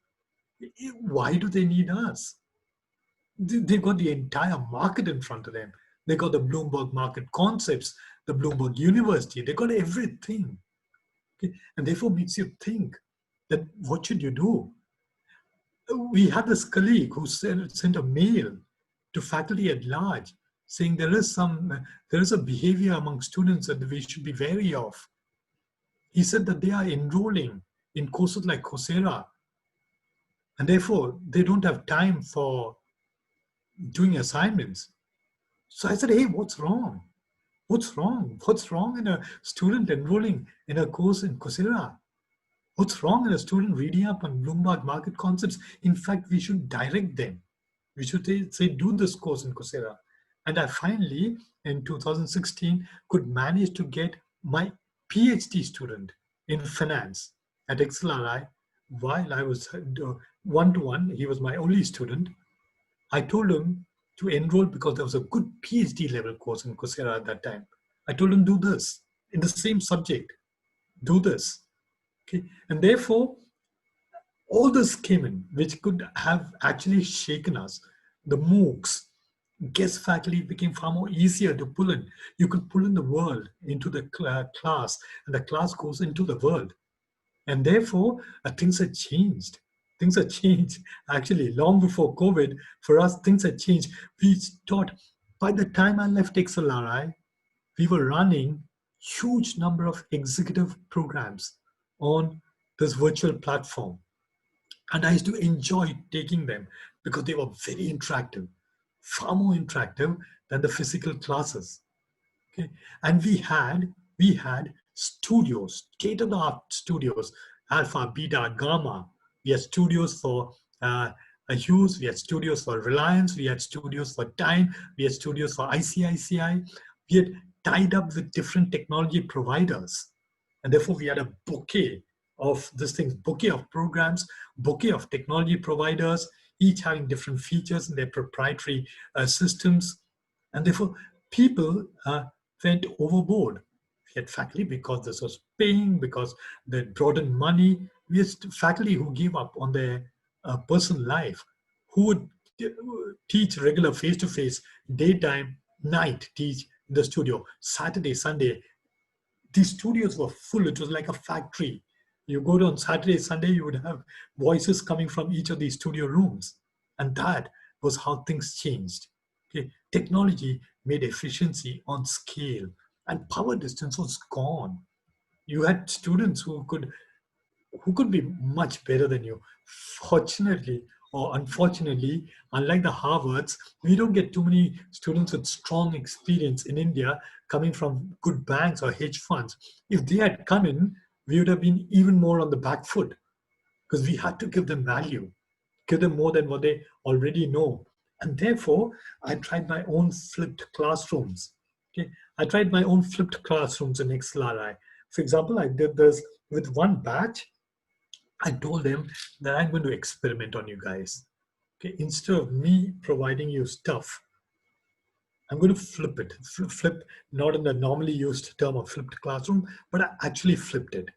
Why do they need us? They've got the entire market in front of them. They got the Bloomberg market concepts, the Bloomberg University. They got everything. Okay? And therefore makes you think that what should you do? We had this colleague who sent a mail to faculty at large saying there is a behavior among students that we should be wary of. He said that they are enrolling in courses like Coursera, and therefore they don't have time for doing assignments. So I said, hey, what's wrong? What's wrong? What's wrong in a student enrolling in a course in Coursera? What's wrong in a student reading up on Bloomberg market concepts? In fact, we should direct them. We should say, do this course in Coursera. And I finally, in 2016, could manage to get my PhD student in finance at XLRI while I was one-to-one. He was my only student. I told him to enroll because there was a good PhD level course in Coursera at that time. I told him, do this in the same subject, do this. Okay. And therefore, all this came in, which could have actually shaken us. The MOOCs, guest faculty became far more easier to pull in. You could pull in the world into the class, and the class goes into the world. And therefore, things had changed. Things had changed. Actually, long before COVID, for us, things had changed. We thought, by the time I left XLRI, we were running huge number of executive programs on this virtual platform. And I used to enjoy taking them because they were very interactive, far more interactive than the physical classes. Okay. And we had studios, state-of-the-art studios, alpha, beta, gamma. We had studios for Hughes, we had studios for Reliance, we had studios for Time, we had studios for ICICI. We had tied up with different technology providers. And therefore, we had a bouquet of these things, bouquet of programs, bouquet of technology providers, each having different features in their proprietary systems. And therefore, people went overboard. We had faculty because this was paying, because they brought in money. We had faculty who gave up on their personal life, who would teach regular face-to-face, daytime, night, teach in the studio, Saturday, Sunday. These studios were full. It was like a factory. You go to on Saturday, Sunday, you would have voices coming from each of these studio rooms. And that was how things changed. Okay. Technology made efficiency on scale, and power distance was gone. You had students who could be much better than you. Fortunately or unfortunately, unlike the Harvards, we don't get too many students with strong experience in India coming from good banks or hedge funds. If they had come in, we would have been even more on the back foot because we had to give them value, give them more than what they already know. And therefore, I tried my own flipped classrooms. Okay, I tried my own flipped classrooms in XLRI. For example, I did this with one batch. I told them that I'm going to experiment on you guys. Okay, instead of me providing you stuff, I'm going to flip it. Flip, not in the normally used term of flipped classroom, but I actually flipped it.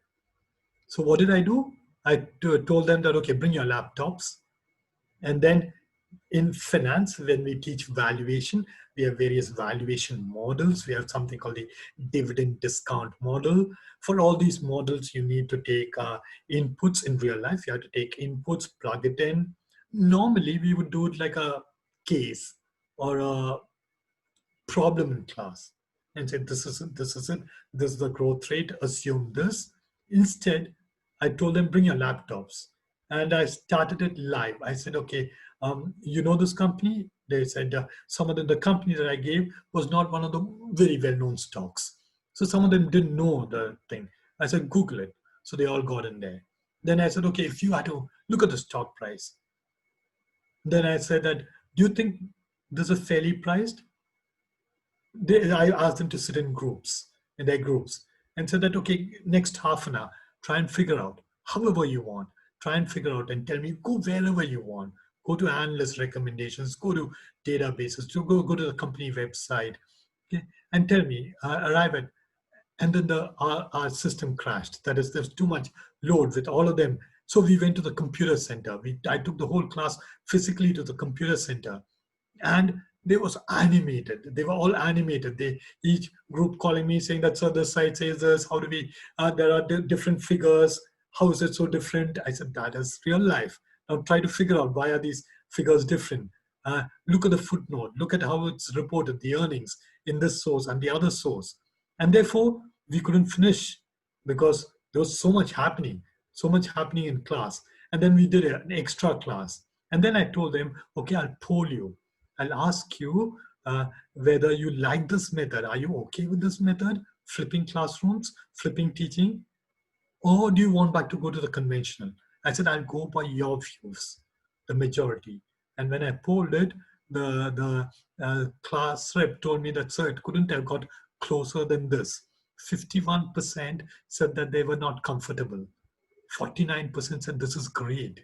So what did I do? I told them that, okay, bring your laptops. And then in finance, when we teach valuation, we have various valuation models. We have something called the dividend discount model. For all these models, you need to take inputs in real life. You have to take inputs, plug it in. Normally, we would do it like a case or a problem in class and say, this is it, this is it, this is the growth rate, assume this. Instead, I told them, bring your laptops. And I started it live. I said, okay, you know this company? They said, some of the company that I gave was not one of the very well-known stocks. So some of them didn't know the thing. I said, Google it. So they all got in there. Then I said, okay, if you had to look at the stock price, then I said that, do you think this is fairly priced? I asked them to sit in their groups, and said that, okay, next half an hour, try and figure out, however you want, try and figure out and tell me, go wherever you want, go to analyst recommendations, go to databases, to go to the company website, okay, and tell me, arrive at, and then our system crashed. That is, there's too much load with all of them. So we went to the computer center. I took the whole class physically to the computer center, and they was animated. They were all animated. They each group calling me saying that, sir, this side says this. How do we? There are different figures. How is it so different? I said, that is real life. Now try to figure out, why are these figures different. Look at the footnote. Look at how it's reported, the earnings in this source and the other source. And therefore, we couldn't finish because there was so much happening in class. And then we did an extra class. And then I told them, okay, I'll poll you. I'll ask you whether you like this method. Are you okay with this method? Flipping classrooms, flipping teaching? Or do you want back to go to the conventional? I said, I'll go by your views, the majority. And when I polled it, the class rep told me that, sir, it couldn't have got closer than this. 51% said that they were not comfortable. 49% said this is great.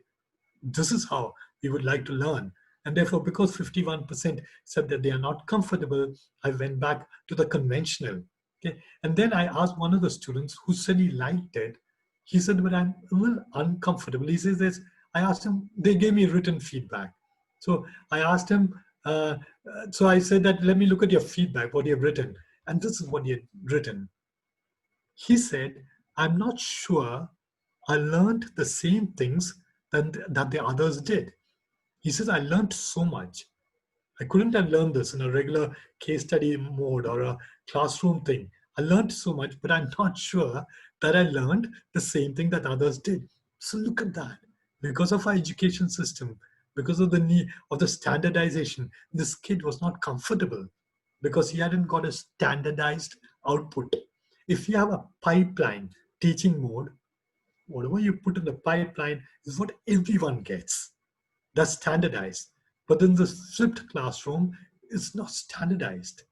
This is how we would like to learn. And therefore, because 51% said that they are not comfortable, I went back to the conventional. Okay. And then I asked one of the students who said he liked it. He said, but I'm a little uncomfortable. He says this. I asked him, they gave me written feedback. So I asked him, so I said that, let me look at your feedback, what you have written. And this is what he had written. He said, I'm not sure I learned the same things that the others did. He says, I learned so much. I couldn't have learned this in a regular case study mode or a classroom thing. I learned so much, but I'm not sure that I learned the same thing that others did. So look at that. Because of our education system, because of the need of the standardization, this kid was not comfortable because he hadn't got a standardized output. If you have a pipeline teaching mode, whatever you put in the pipeline is what everyone gets. That's standardized. But then the flipped classroom is not standardized.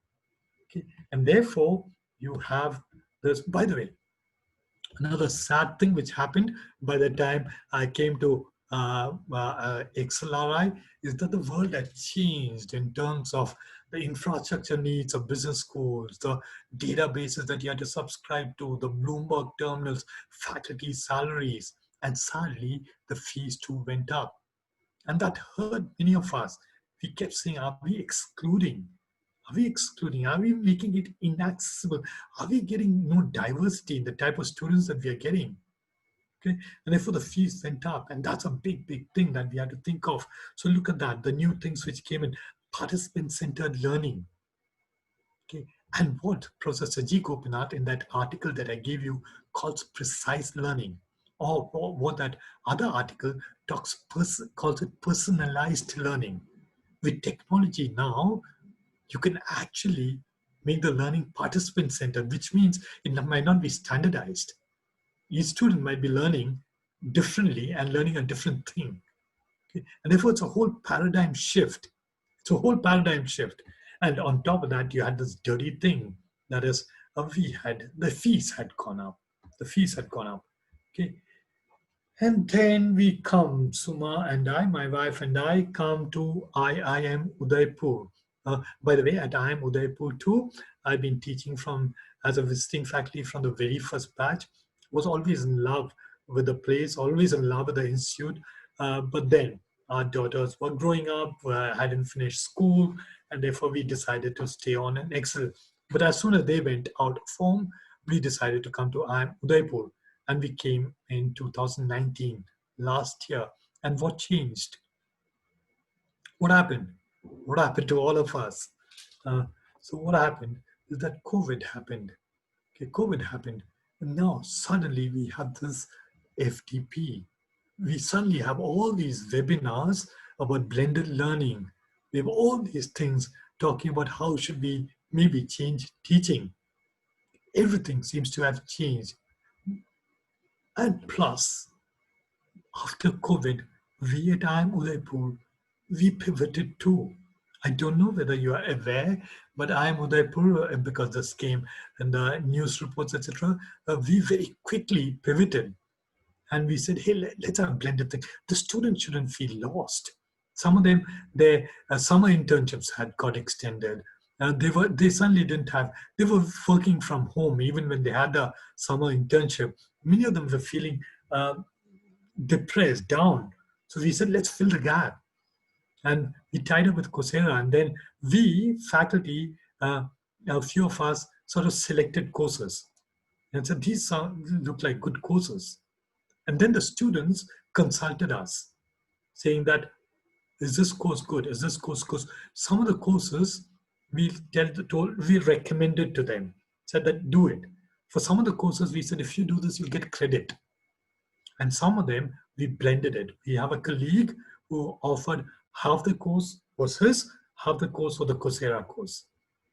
Okay? And therefore, you have this, by the way, another sad thing which happened by the time I came to XLRI is that the world had changed in terms of the infrastructure needs of business schools, the databases that you had to subscribe to, the Bloomberg terminals, faculty salaries, and sadly, the fees too went up. And that hurt many of us. We kept saying, are we excluding? Are we excluding? Are we making it inaccessible? Are we getting no diversity in the type of students that we are getting? Okay, and therefore the fees went up, and that's a big, big thing that we have to think of. So look at that, the new things which came in, participant-centered learning. Okay, and what Professor G. Gopinath in that article that I gave you calls precise learning, or what that other article calls it personalized learning. With technology now, you can actually make the learning participant-centered, which means it might not be standardized. Each student might be learning differently and learning a different thing. Okay? And therefore, it's a whole paradigm shift. It's a whole paradigm shift. And on top of that, you had this dirty thing. That is, the fees had gone up. The fees had gone up. Okay. And then we come, Suma and I, my wife and I, come to IIM Udaipur. By the way, at IIM Udaipur too, I've been teaching as a visiting faculty from the very first batch. Was always in love with the place, always in love with the institute. But then our daughters were growing up, hadn't finished school, and therefore we decided to stay on and excel. But as soon as they went out of home, we decided to come to IIM Udaipur. And we came in 2019, last year. And what changed? What happened? What happened to all of us? So what happened is that COVID happened. Okay, COVID happened. And now suddenly we have this FDP. We suddenly have all these webinars about blended learning. We have all these things talking about how should we maybe change teaching. Everything seems to have changed. And plus, after COVID, we at IIM Udaipur, we pivoted too. I don't know whether you are aware, but IIM Udaipur, because this came in the news reports, etc., we very quickly pivoted. And we said, hey, let's have a blended thing. The students shouldn't feel lost. Some of them, their summer internships had got extended. They suddenly didn't have, they were working from home even when they had the summer internship. Many of them were feeling uh, depressed, down. So we said, let's fill the gap. And we tied up with Coursera. And then we, faculty, a few of us sort of selected courses. And said, these look like good courses. And then the students consulted us, saying that, is this course good? Is this course good? Some of the courses we recommended to them, said that do it. For some of the courses, we said, if you do this, you'll get credit. And some of them, we blended it. We have a colleague who offered half the course was his, half the course was the Coursera course.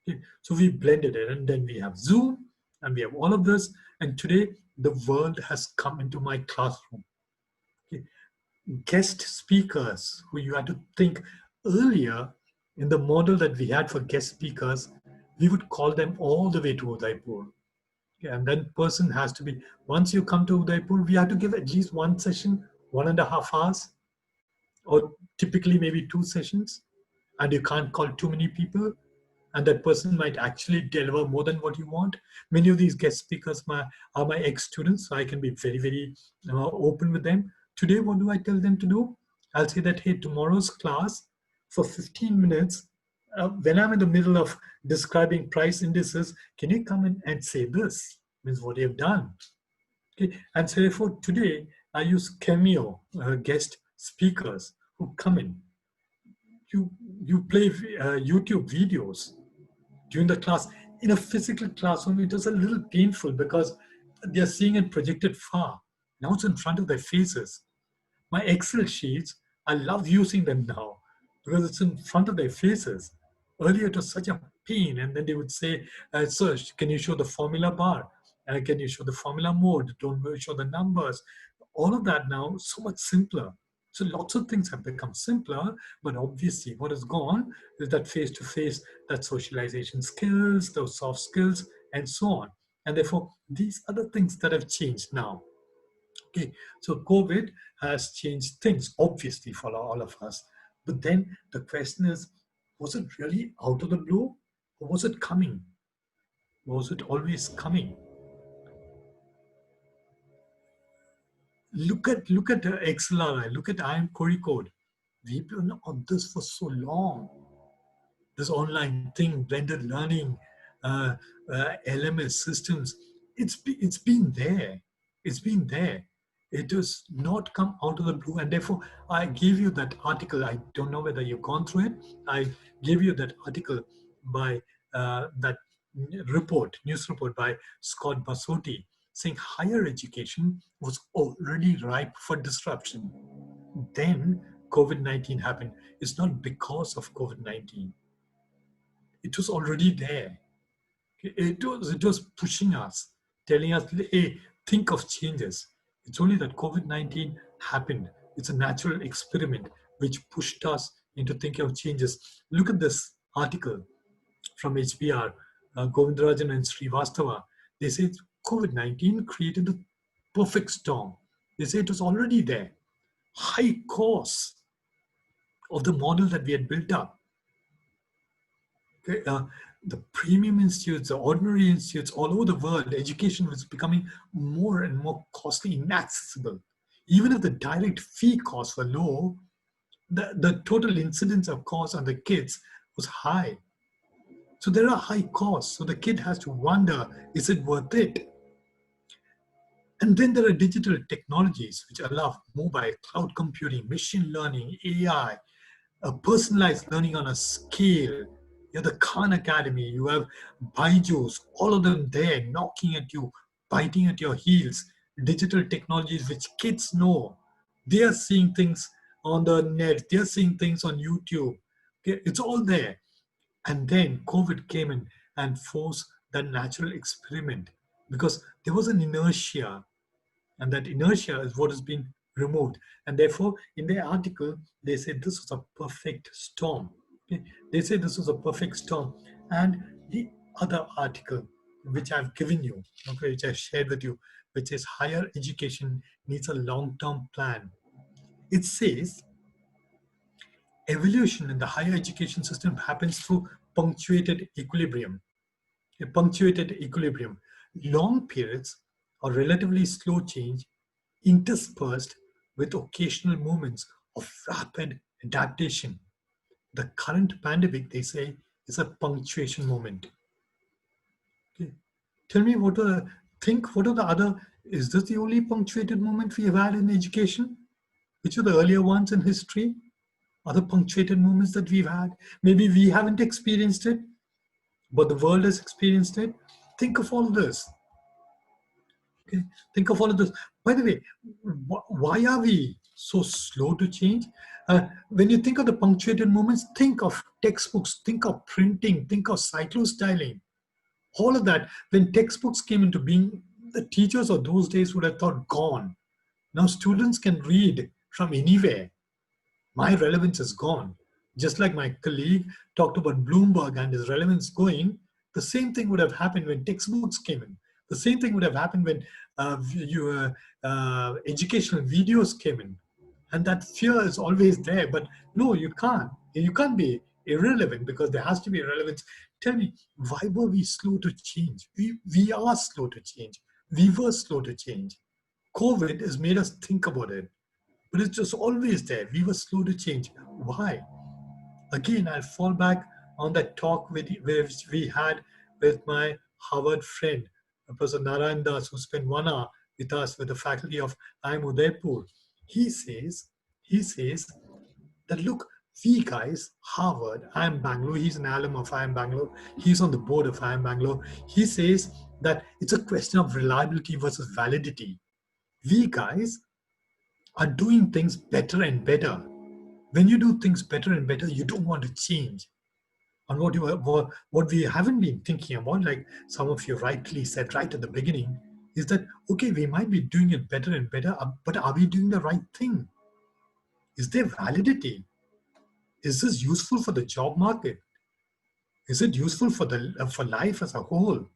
Okay. So we blended it, and then we have Zoom, and we have all of this. And today, the world has come into my classroom. Okay. Guest speakers who you had to think earlier in the model that we had for guest speakers, we would call them all the way to Udaipur. And then person has to be, once you come to Udaipur, we have to give at least one session, 1.5 hours, or typically maybe 2 sessions. And you can't call too many people. And that person might actually deliver more than what you want. Many of these guest speakers are my ex-students, so I can be very, very open with them. Today, what do I tell them to do? I'll say that, hey, tomorrow's class, for 15 minutes, when I'm in the middle of describing price indices, can you come in and say this? Means what you've done. Okay. And so therefore today I use Cameo guest speakers who come in. You play YouTube videos during the class. In a physical classroom, it is a little painful because they're seeing it projected far. Now it's in front of their faces. My Excel sheets, I love using them now because it's in front of their faces. Earlier, it was such a pain. And then they would say, sir, can you show the formula bar? Can you show the formula mode? Don't show the numbers. All of that now is so much simpler. So lots of things have become simpler, but obviously what is gone is that face-to-face, that socialization skills, those soft skills, and so on. And therefore, these are the things that have changed now. Okay, so COVID has changed things, obviously, for all of us. But then the question is, was it really out of the blue? Or was it coming? Was it always coming? Look at XLRI, look at IIM Query Code. We've been on this for so long. This online thing, blended learning, LMS systems, it's been there. It's been there. It does not come out of the blue. And therefore, I gave you that article. I don't know whether you've gone through it. I gave you that article by that news report by Scott Basotti, saying higher education was already ripe for disruption. Then COVID-19 happened. It's not because of COVID-19. It was already there. It was pushing us, telling us, hey, think of changes. It's only that COVID-19 happened. It's a natural experiment which pushed us into thinking of changes. Look at this article from HBR, Govindarajan and Srivastava. They say COVID-19 created the perfect storm. They say it was already there. High costs of the model that we had built up. Okay, the premium institutes, the ordinary institutes all over the world, education was becoming more and more costly, inaccessible. Even if the direct fee costs were low, the total incidence of cost on the kids was high. So there are high costs. So the kid has to wonder, is it worth it? And then there are digital technologies which allow mobile, cloud computing, machine learning, AI, personalized learning on a scale. You have the Khan Academy, you have Byju's, all of them there knocking at you, biting at your heels. Digital technologies which kids know. They are seeing things on the net, they are seeing things on YouTube. Okay, it's all there. And then COVID came in and forced that natural experiment because there was an inertia, and that inertia is what has been removed. And therefore, in their article, they say this was a perfect storm. Okay? They say this was a perfect storm. And the other article, which I've given you, okay, which I've shared with you, which is higher education needs a long-term plan. It says evolution in the higher education system happens through punctuated equilibrium. A punctuated equilibrium. Long periods or relatively slow change interspersed with occasional moments of rapid adaptation. The current pandemic, they say, is a punctuation moment. Okay. Tell me what are the other, is this the only punctuated moment we have had in education? Which are the earlier ones in history? Other punctuated moments that we've had? Maybe we haven't experienced it, but the world has experienced it. Think of all this. Okay, think of all of this. By the way, why are we so slow to change? When you think of the punctuated moments, think of textbooks, think of printing, think of cyclostyling. All of that, when textbooks came into being, the teachers of those days would have thought gone. Now students can read from anywhere. My relevance is gone. Just like my colleague talked about Bloomberg and his relevance going, the same thing would have happened when textbooks came in. The same thing would have happened when educational videos came in. And that fear is always there. But no, you can't. You can't be irrelevant because there has to be relevance. Tell me, why were we slow to change? We are slow to change. We were slow to change. COVID has made us think about it. But it's just always there. We were slow to change. Why? Again, I'll fall back on that talk which we had with my Harvard friend, Professor Narayan Das, who spent 1 hour with us with the faculty of IIM Udaipur. He says that look, we guys, Harvard, IIM Bangalore, he's an alum of IIM Bangalore, he's on the board of IIM Bangalore. He says that it's a question of reliability versus validity. We guys are doing things better and better. When you do things better and better, you don't want to change. And what we haven't been thinking about, like some of you rightly said right at the beginning, is that, okay, we might be doing it better and better, but are we doing the right thing? Is there validity? Is this useful for the job market? Is it useful for for life as a whole?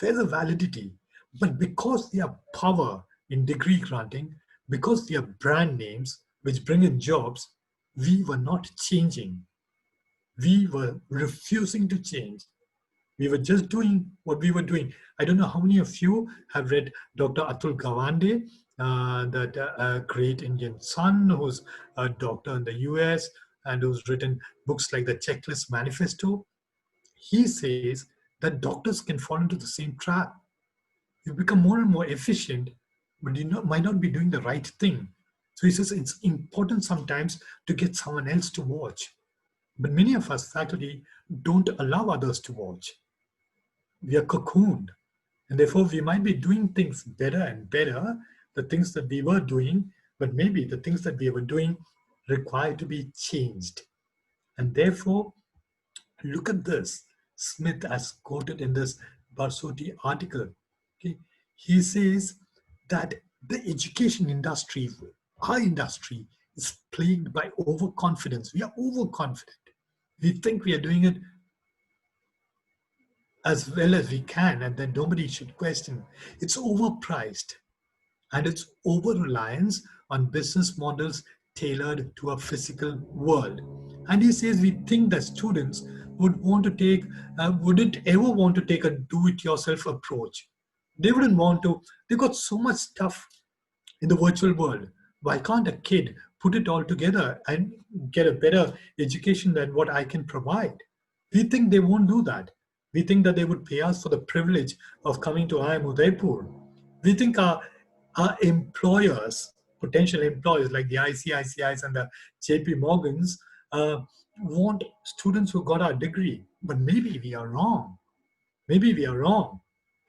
Where's the validity? But because they are power in degree granting, because they are brand names which bring in jobs, we were not changing. We were refusing to change. We were just doing what we were doing. I don't know how many of you have read Dr. Atul Gawande, that great Indian son who's a doctor in the US and who's written books like the Checklist Manifesto. He says that doctors can fall into the same trap. You become more and more efficient, but you might not be doing the right thing. So he says it's important sometimes to get someone else to watch. But many of us faculty don't allow others to watch. We are cocooned. And therefore, we might be doing things better and better, the things that we were doing, but maybe the things that we were doing require to be changed. And therefore, look at this. Smith has quoted in this Barsotti article. Okay? He says that the education industry, our industry, is plagued by overconfidence. We are overconfident. We think we are doing it as well as we can, and then nobody should question. It's overpriced, and it's over-reliance on business models tailored to a physical world. And he says we think that students wouldn't ever want to take a do-it-yourself approach. They wouldn't want to. They got so much stuff in the virtual world. Why can't a kid put it all together and get a better education than what I can provide? We think they won't do that. We think that they would pay us for the privilege of coming to IIM Udaipur. We think our employers, potential employers like the ICICIs and the JP Morgans, want students who got our degree. But maybe we are wrong. Maybe we are wrong.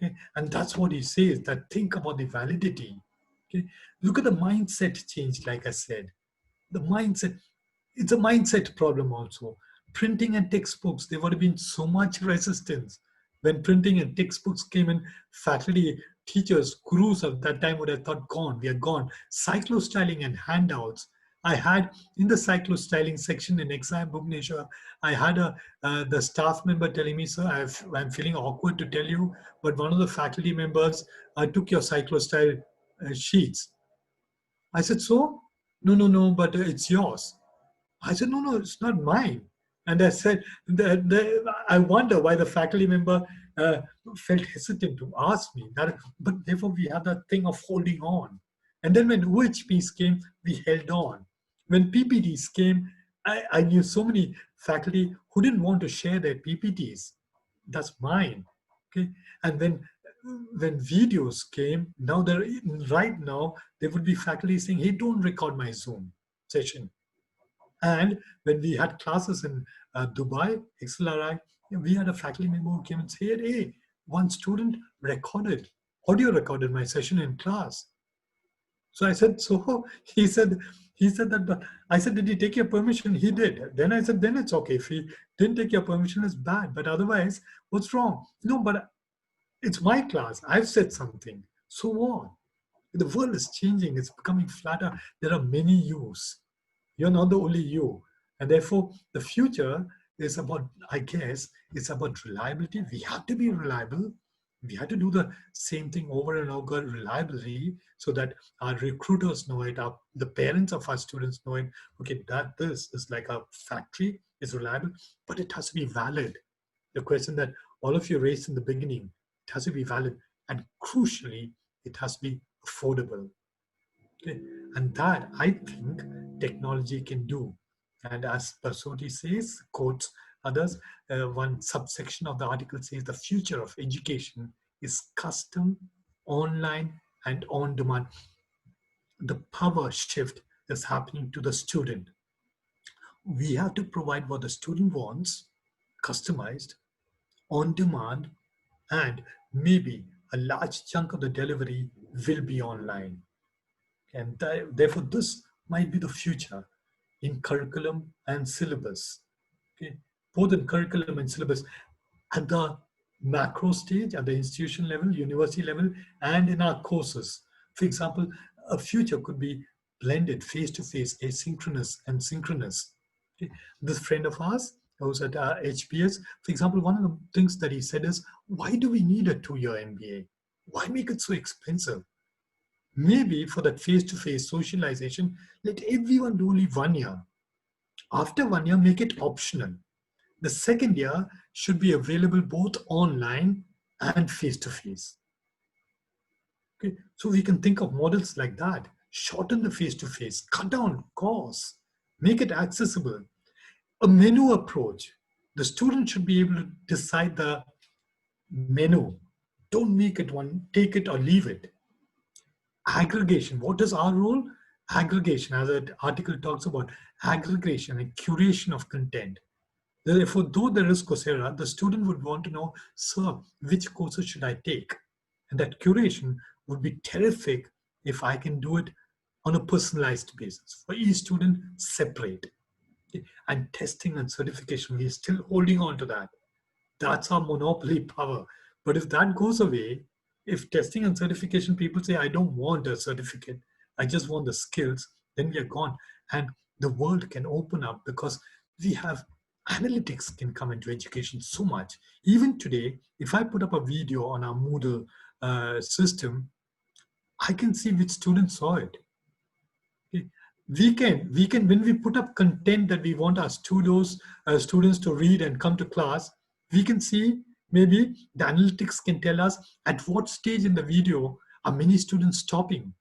Okay? And that's what he says, that think about the validity. Okay? Look at the mindset change, like I said. The mindset, it's a mindset problem also. Printing and textbooks, there would have been so much resistance. When printing and textbooks came in, faculty, teachers, gurus of that time would have thought, gone, we are gone. Cyclostyling and handouts. I had in the cyclostyling section in Exam Bhubaneswar, I had the staff member telling me, sir, I'm feeling awkward to tell you, but one of the faculty members took your cyclostyle sheets. I said, so? No, but it's yours. I said, no, no, it's not mine. And I said, I wonder why the faculty member uh, felt hesitant to ask me that, but therefore we have that thing of holding on. And then when OHPs came, we held on. When PPTs came, I knew so many faculty who didn't want to share their PPTs. That's mine. Okay. And when videos came, right now, there would be faculty saying, hey, don't record my Zoom session. And when we had classes in Dubai, XLRI, we had a faculty member who came and said, hey, one student audio recorded my session in class. So I said, so he said that, but I said, did he take your permission? He did. Then I said, then it's okay. If he didn't take your permission, it's bad. But otherwise, what's wrong? No, but it's my class. I've said something. So what? The world is changing. It's becoming flatter. There are many yous. You're not the only you. And therefore, the future is about, I guess, it's about reliability. We have to be reliable. We have to do the same thing over and over reliably so that our recruiters know it, the parents of our students know it. Okay, that this is like a factory, it's reliable, but it has to be valid. The question that all of you raised in the beginning, it has to be valid. And crucially, it has to be affordable. Okay. And that, I think, technology can do. And as Basoti says, quotes others, one subsection of the article says the future of education is custom, online, and on demand. The power shift is happening to the student. We have to provide what the student wants, customized, on demand, and maybe a large chunk of the delivery will be online. And therefore, this might be the future in curriculum and syllabus. Okay? Both in curriculum and syllabus at the macro stage, at the institution level, university level, and in our courses. For example, a future could be blended face-to-face, asynchronous and synchronous. Okay? This friend of ours who's at HBS, for example, one of the things that he said is, why do we need a 2-year MBA? Why make it so expensive? Maybe for that face-to-face socialization, let everyone do only 1 year. After 1 year, make it optional. The second year should be available both online and face-to-face. Okay, so we can think of models like that. Shorten the face-to-face, cut down costs, make it accessible. A menu approach. The student should be able to decide the menu. Don't make it one, take it or leave it. Aggregation. What is our role? Aggregation, as the article talks about, aggregation and curation of content. Therefore, though there is Coursera, the student would want to know, sir, which courses should I take? And that curation would be terrific if I can do it on a personalized basis. For each student, separate. And testing and certification, we're still holding on to that. That's our monopoly power. But if that goes away, if testing and certification, people say, I don't want a certificate, I just want the skills, then we are gone. And the world can open up because we have analytics can come into education so much. Even today, if I put up a video on our Moodle system, I can see which students saw it. Okay. We can, when we put up content that we want our students to read and come to class, we can see maybe the analytics can tell us at what stage in the video are many students stopping.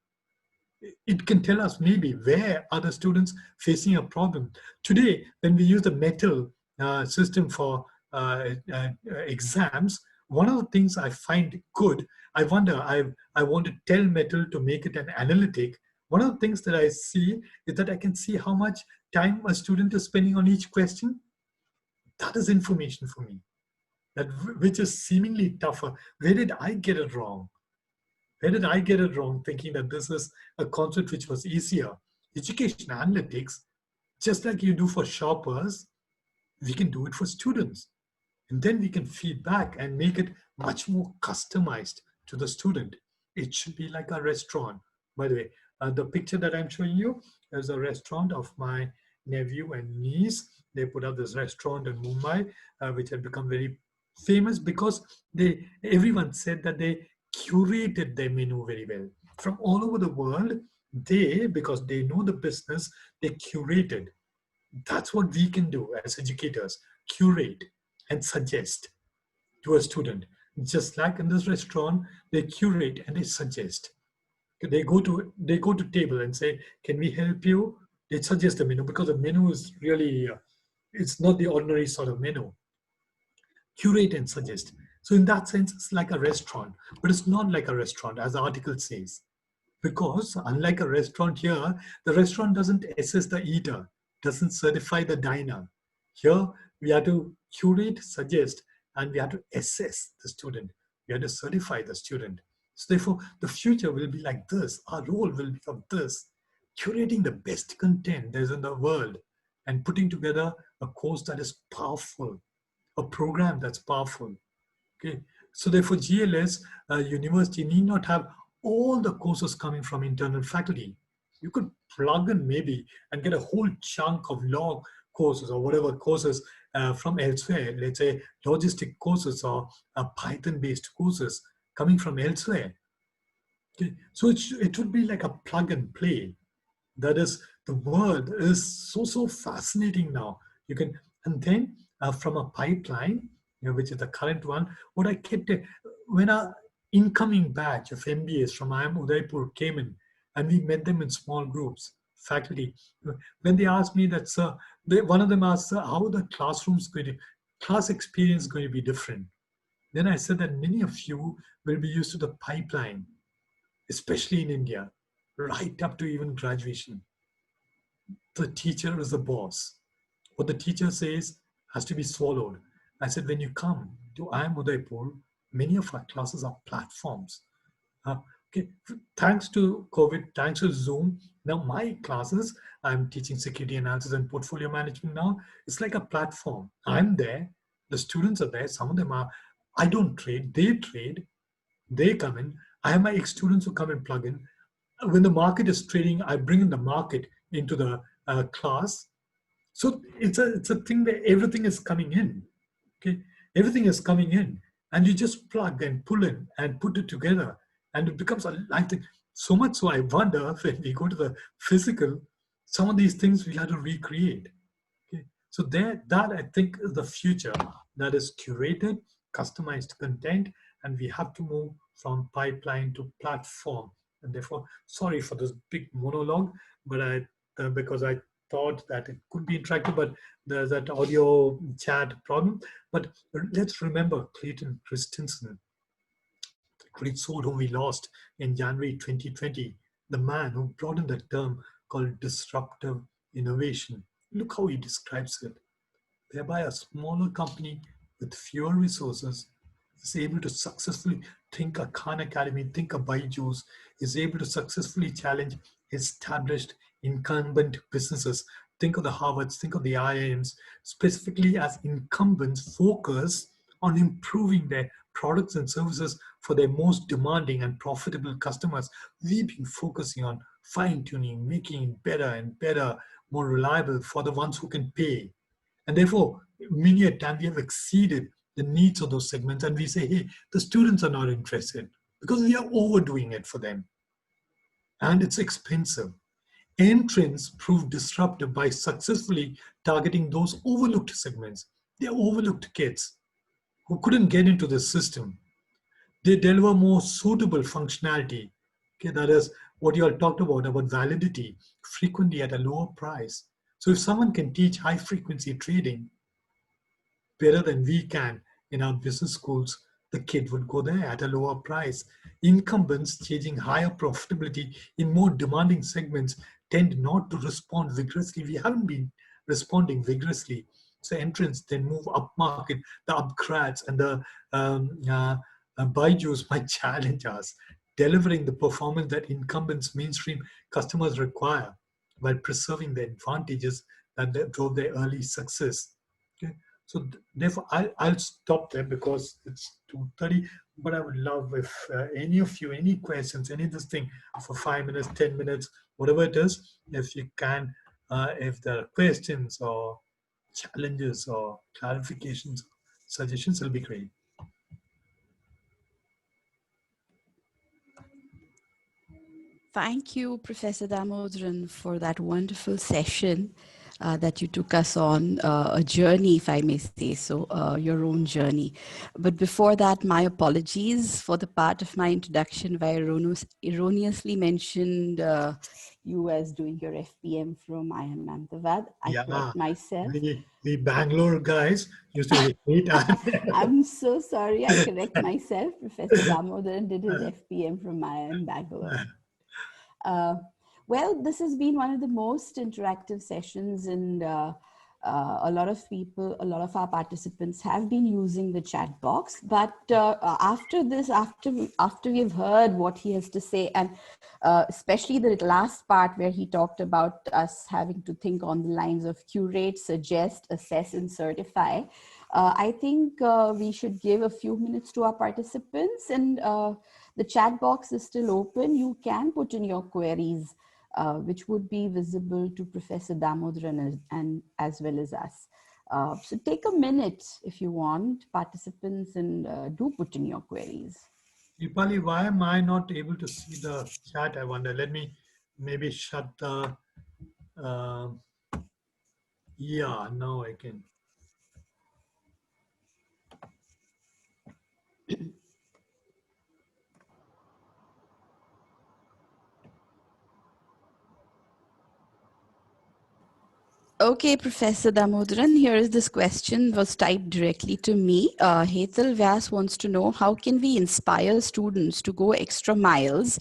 It can tell us maybe where are the students facing a problem. Today, when we use the metal system for exams, one of the things I find good, I wonder, I want to tell metal to make it an analytic. One of the things that I see is that I can see how much time a student is spending on each question. That is information for me, that which is seemingly tougher. Where did I get it wrong? Where did I get it wrong thinking that this is a concept which was easier? Education analytics, just like you do for shoppers, we can do it for students. And then we can feed back and make it much more customized to the student. It should be like a restaurant. By the way, the picture that I'm showing you is a restaurant of my nephew and niece. They put up this restaurant in Mumbai, which had become very famous because everyone said that they curated their menu very well. From all over the world, because they know the business, they curated. That's what we can do as educators, curate and suggest to a student. Just like in this restaurant, they curate and they suggest. They go to table and say, "Can we help you?" They suggest the menu because the menu is really it's not the ordinary sort of menu. Curate and suggest. So in that sense, it's like a restaurant, but it's not like a restaurant, as the article says. Because unlike a restaurant here, the restaurant doesn't assess the eater, doesn't certify the diner. Here, we have to curate, suggest, and we have to assess the student. We have to certify the student. So therefore, the future will be like this. Our role will be of this. Curating the best content there's in the world and putting together a course that is powerful, a program that's powerful. Okay, so therefore GLS university need not have all the courses coming from internal faculty. You could plug in maybe and get a whole chunk of law courses or whatever courses from elsewhere. Let's say logistic courses or Python-based courses coming from elsewhere. Okay, so it would be like a plug and play. That is, the world is so fascinating now. You can, and then from a pipeline, which is the current one, what I kept when a incoming batch of MBAs from IIM Udaipur came in, and we met them in small groups, faculty. When they asked me that, sir, one of them asked, sir, how the class experience going to be different? Then I said that many of you will be used to the pipeline, especially in India, right up to even graduation. The teacher is the boss. What the teacher says has to be swallowed. I said, when you come to IIM Udaipur, many of our classes are platforms. Okay, thanks to COVID, thanks to Zoom, now my classes, I'm teaching security analysis and portfolio management now. It's like a platform. I'm there, the students are there, some of them are, I don't trade, they come in. I have my ex-students who come and plug in. When the market is trading, I bring in the market into the class. So it's a thing where everything is coming in. Okay, everything is coming in, and you just plug and pull in and put it together, and it becomes a life thing. So much so, I wonder when we go to the physical, some of these things we have to recreate. Okay, so that I think is the future. That is curated, customized content, and we have to move from pipeline to platform. And therefore, sorry for this big monologue, but because I thought that it could be interactive, but there's that audio chat problem. But let's remember Clayton Christensen, the great soul whom we lost in January 2020, the man who brought in the term called disruptive innovation. Look how he describes it. Thereby, a smaller company with fewer resources is able to successfully think a Khan Academy, think a Byju's, is able to successfully challenge established incumbent businesses. Think of the Harvards, think of the IIMs, specifically as incumbents focus on improving their products and services for their most demanding and profitable customers. We've been focusing on fine-tuning, making it better and better, more reliable for the ones who can pay. And therefore, many a time we have exceeded the needs of those segments and we say, hey, the students are not interested because we are overdoing it for them. And it's expensive. Entrants prove disruptive by successfully targeting those overlooked segments. They are overlooked kids who couldn't get into the system. They deliver more suitable functionality. Okay, that is what you all talked about validity, frequently at a lower price. So if someone can teach high frequency trading better than we can in our business schools, the kid would go there at a lower price. Incumbents chasing higher profitability in more demanding segments tend not to respond vigorously. We haven't been responding vigorously. So entrants then move up market, the upgrads and the Byju's might challenge us, delivering the performance that incumbents mainstream customers require while preserving the advantages that drove their early success. Okay? So therefore, I'll stop there because it's 2:30. But I would love if any of you, any questions, any of this thing for 5 minutes, 10 minutes, whatever it is, if you can, if there are questions or challenges or clarifications, suggestions, it'll be great. Thank you, Professor Damodaran, for that wonderful session. that you took us on a journey, if I may say so, your own journey. But before that, my apologies for the part of my introduction where I erroneously mentioned you as doing your FPM from IIM Ahmedabad. I Yeah, correct myself. we Bangalore guys used to hate I'm so sorry. I correct myself. Professor Damodaran did his FPM from IIM Bangalore. Uh, well, this has been one of the most interactive sessions, and a lot of people, a lot of our participants have been using the chat box. But after this, after we've heard what he has to say, and especially the last part where he talked about us having to think on the lines of curate, suggest, assess, and certify, I think we should give a few minutes to our participants, and the chat box is still open. You can put in your queries, which would be visible to Professor Damodaran and as well as us. So take a minute if you want, participants, and do put in your queries. Deepali, why am I not able to see the chat? I wonder. Let me maybe shut the. Um yeah, now I can. Okay, Professor Damodaran, here is this question was typed directly to me. Hetal Vyas wants to know, how can we inspire students to go extra miles?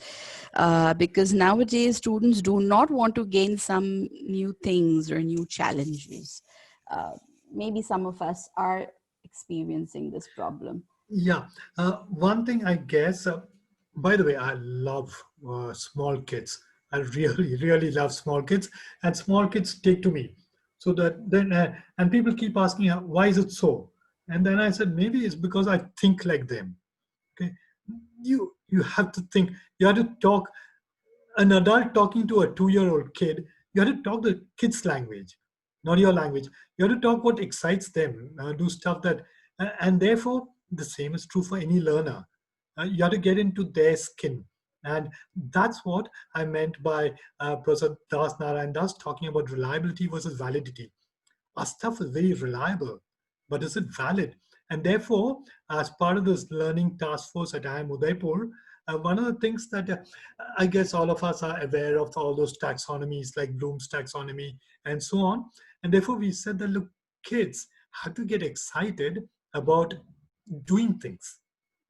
Because nowadays students do not want to gain some new things or new challenges. Maybe some of us are experiencing this problem. Yeah, one thing I guess, by the way, I love small kids. I really, really love small kids, and small kids take to me. So that then, and people keep asking, why is it so? And then I said, maybe it's because I think like them. Okay, you have to think. You have to talk. An adult talking to a 2-year-old kid, you have to talk the kid's language, not your language. You have to talk what excites them, do stuff that, and therefore the same is true for any learner. You have to get into their skin. And that's what I meant by Professor Das Narayan Das talking about reliability versus validity. Our stuff is very reliable, but is it valid? And therefore, as part of this learning task force at IIM Udaipur, one of the things that I guess all of us are aware of, all those taxonomies like Bloom's taxonomy and so on. And therefore, we said that look, kids have to get excited about doing things.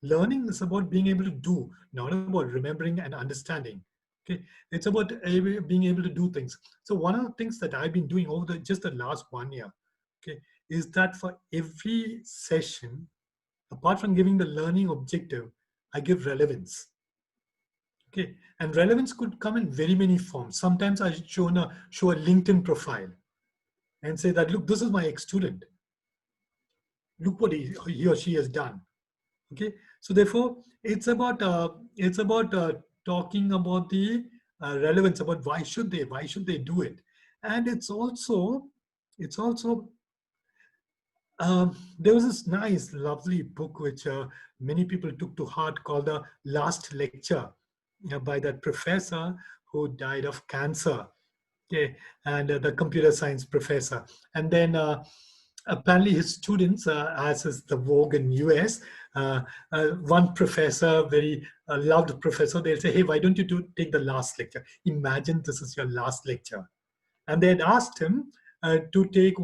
Learning is about being able to do, not about remembering and understanding. Okay, it's about being able to do things. So one of the things that I've been doing over just the last 1 year, okay, is that for every session, apart from giving the learning objective, I give relevance. Okay, and relevance could come in very many forms. Sometimes I show a LinkedIn profile and say that look, this is my ex-student. Look what he or she has done. Okay, so therefore it's about talking about the relevance, about why should they do it. And it's also there was this nice lovely book which many people took to heart called The Last Lecture, by that professor who died of cancer. Okay, and the computer science professor. And then apparently his students, as is the vogue in US, one professor, very loved professor, they'll say, hey, why don't you take the last lecture? Imagine this is your last lecture. And they had asked him to take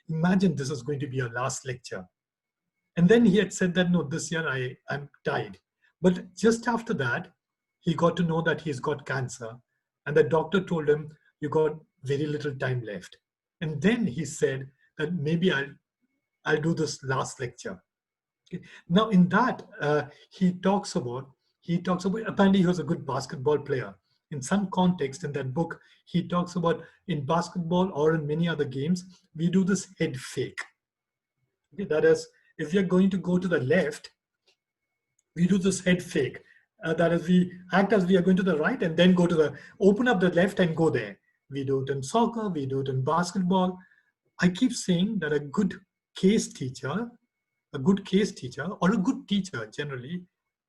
imagine this is going to be your last lecture. And then he had said that, no, this year I'm died. But just after that, he got to know that he's got cancer. And the doctor told him, you got very little time left. And then he said that maybe I'll do this last lecture. Okay. Now in that, he talks about, apparently he was a good basketball player. In some context in that book, he talks about in basketball or in many other games, we do this head fake. Okay, that is, if you're going to go to the left, we do this head fake. That is, we act as we are going to the right and then open up the left and go there. We do it in soccer, we do it in basketball. I keep saying that a good case teacher or a good teacher generally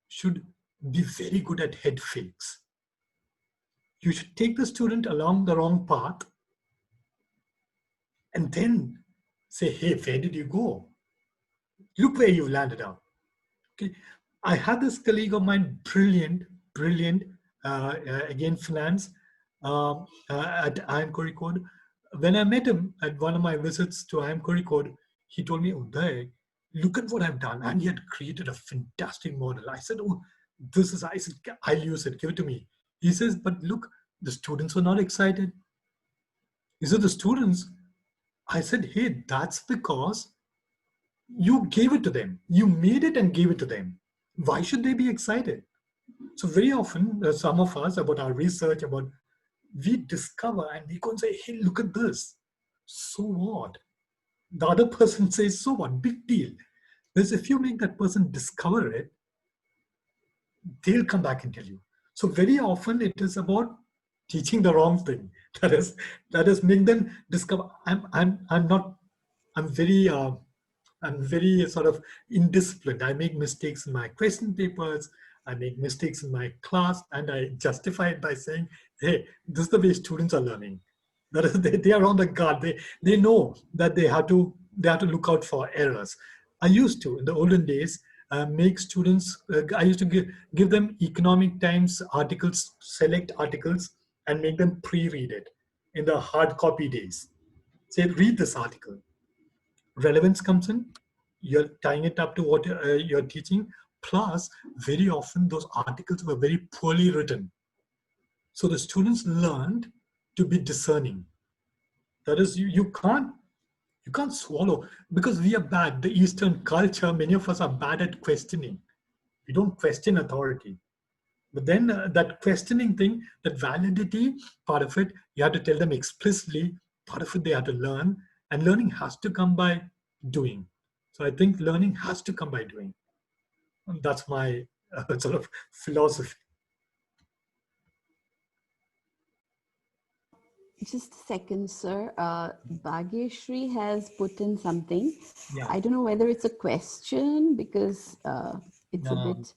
should be very good at head fakes. You should take the student along the wrong path and then say, hey, where did you go? Look where you landed up. Okay. I had this colleague of mine, brilliant, again, finance at IIM Code. When I met him at one of my visits to IIM Code, he told me, Uday, look at what I've done. And he had created a fantastic model. I said, oh, I said, I'll use it, give it to me. He says, but look, the students were not excited. He said, the students, I said, hey, that's because you gave it to them. You made it and gave it to them. Why should they be excited? So very often, some of us about our research, we discover and we go and say, hey, look at this. So what? The other person says, so what? Big deal. Because if you make that person discover it, they'll come back and tell you. So very often it is about teaching the wrong thing. That is make them discover. I'm very sort of indisciplined. I make mistakes in my question papers. I make mistakes in my class, and I justify it by saying, "Hey, this is the way students are learning." That is, they are on the guard. They know that they have to look out for errors. I used to in the olden days make students. I used to give them Economic Times articles, select articles, and make them pre-read it in the hard copy days. Say, read this article. Relevance comes in, you're tying it up to what you're teaching, plus very often those articles were very poorly written, so the students learned to be discerning. That is, you can't swallow, because we are bad, the Eastern culture, many of us are bad at questioning. We don't question authority. But then that questioning thing, that validity part of it, you have to tell them explicitly. Part of it they have to learn, and learning has to come by doing. So I think learning has to come by doing. And that's my sort of philosophy. Just a second, sir. Bhagyashri has put in something. Yeah. I don't know whether it's a question because it's a bit.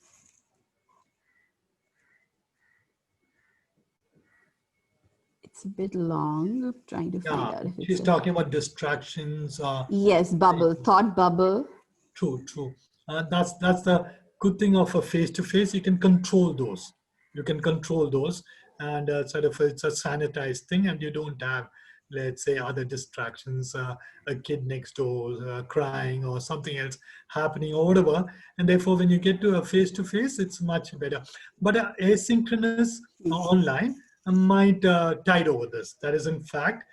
It's a bit long. I'm trying to find out if she's talking about distractions. Yes, bubble, thought bubble. True. That's the good thing of a face-to-face. You can control those. And sort of it's a sanitized thing, and you don't have, let's say, other distractions, a kid next door crying or something else happening or whatever. And therefore, when you get to a face-to-face, it's much better. But asynchronous online might tide over this. That is, in fact,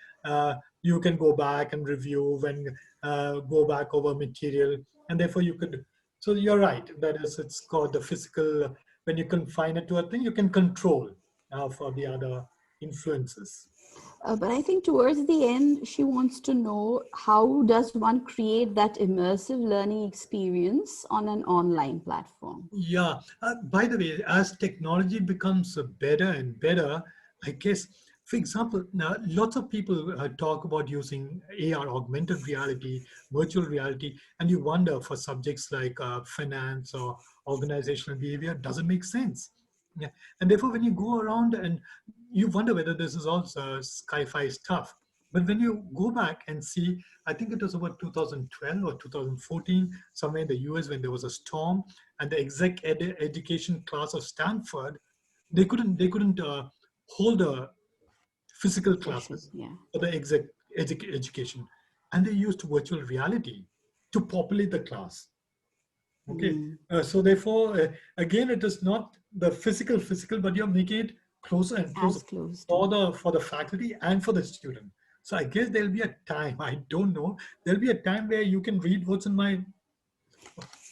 you can go back and review and go back over material, and therefore you could. So you're right. That is, it's called the physical. When you confine it to a thing, you can control for the other influences. But I think towards the end, she wants to know, how does one create that immersive learning experience on an online platform? Yeah. By the way, as technology becomes better and better, I guess, for example, now lots of people talk about using AR, augmented reality, virtual reality, and you wonder for subjects like finance or organizational behavior, does it make sense? Yeah. And therefore, when you go around and you wonder whether this is also sci-fi stuff. But when you go back and see, I think it was about 2012 or 2014, somewhere in the US, when there was a storm, and the education class of Stanford, they couldn't hold a physical classes for the education, and they used virtual reality to populate the class. Okay, so therefore, again, it is not the physical, but you're making it closer and closer for the faculty and for the student. So I guess there'll be a time, I don't know, there'll be a time where you can read what's in my,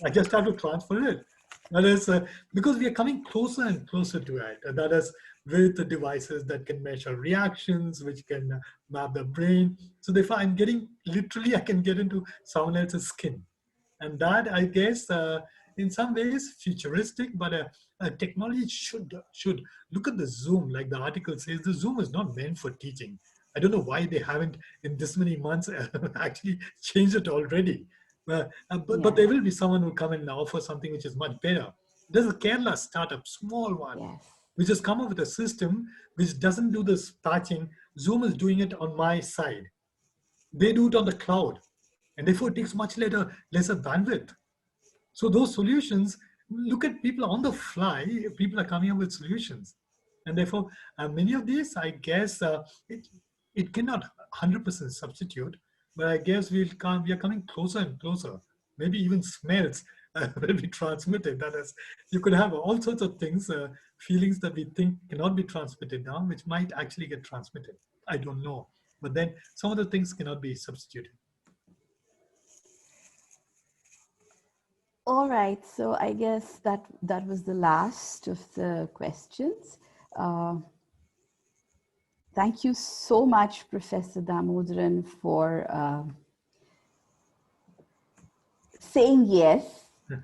I just have to transfer it. That is because we are coming closer and closer to it. And that is with the devices that can measure reactions, which can map the brain. So therefore, I'm getting, literally, I can get into someone else's skin. And that, I guess, in some ways, futuristic, but technology should look at the Zoom, like the article says, the Zoom is not meant for teaching. I don't know why they haven't, in this many months, actually changed it already. But there will be someone who will come and offer something which is much better. There's a Kerala startup, small one, which has come up with a system which doesn't do this patching. Zoom is doing it on my side. They do it on the cloud, and therefore it takes much lesser bandwidth. So those solutions, look at people on the fly, people are coming up with solutions. And therefore, many of these, I guess, it cannot 100% substitute, but I guess we are coming closer and closer. Maybe even smells will be transmitted. That is, you could have all sorts of things, feelings that we think cannot be transmitted now, which might actually get transmitted. I don't know. But then some of the things cannot be substituted. All right, so I guess that was the last of the questions. Thank you so much, Professor Damodaran, for saying yes,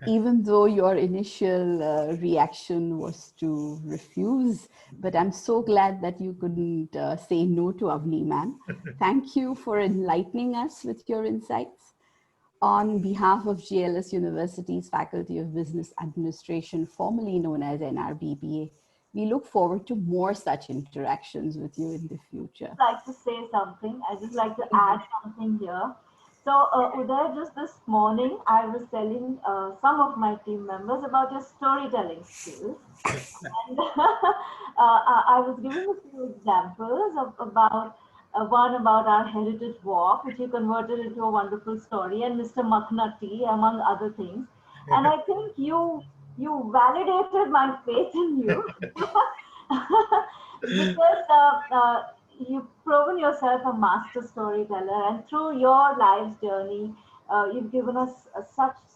even though your initial reaction was to refuse. But I'm so glad that you couldn't say no to Avni, ma'am. Thank you for enlightening us with your insights. On behalf of GLS University's Faculty of Business Administration, formerly known as NRBBA, we look forward to more such interactions with you in the future. I'd like to say something. I'd just like to add something here. So, Uday, just this morning, I was telling some of my team members about your storytelling skills. And I was giving a few examples about one about our heritage walk, which you converted into a wonderful story, and Mr. Makhna tea, among other things. And I think you validated my faith in you because you've proven yourself a master storyteller, and through your life's journey, you've given us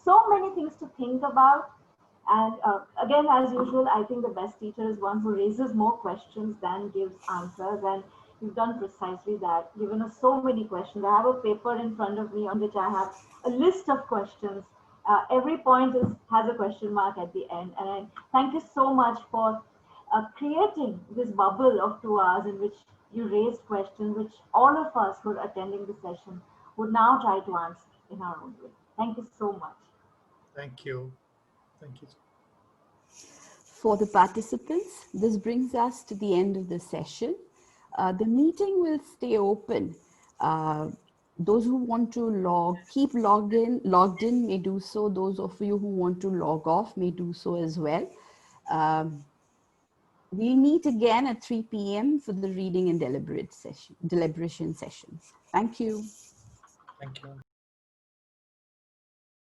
so many things to think about. And again, as usual, I think the best teacher is one who raises more questions than gives answers. And you've done precisely that, given us so many questions. I have a paper in front of me on which I have a list of questions. Every point has a question mark at the end. And I thank you so much for creating this bubble of 2 hours in which you raised questions which all of us who are attending the session would now try to answer in our own way. Thank you so much. Thank you. Thank you. For the participants, this brings us to the end of the session. The meeting will stay open. Those who want to keep logged in may do so. Those of you who want to log off may do so as well. We'll meet again at 3 p.m. for the reading and deliberation session. Thank you. Thank you.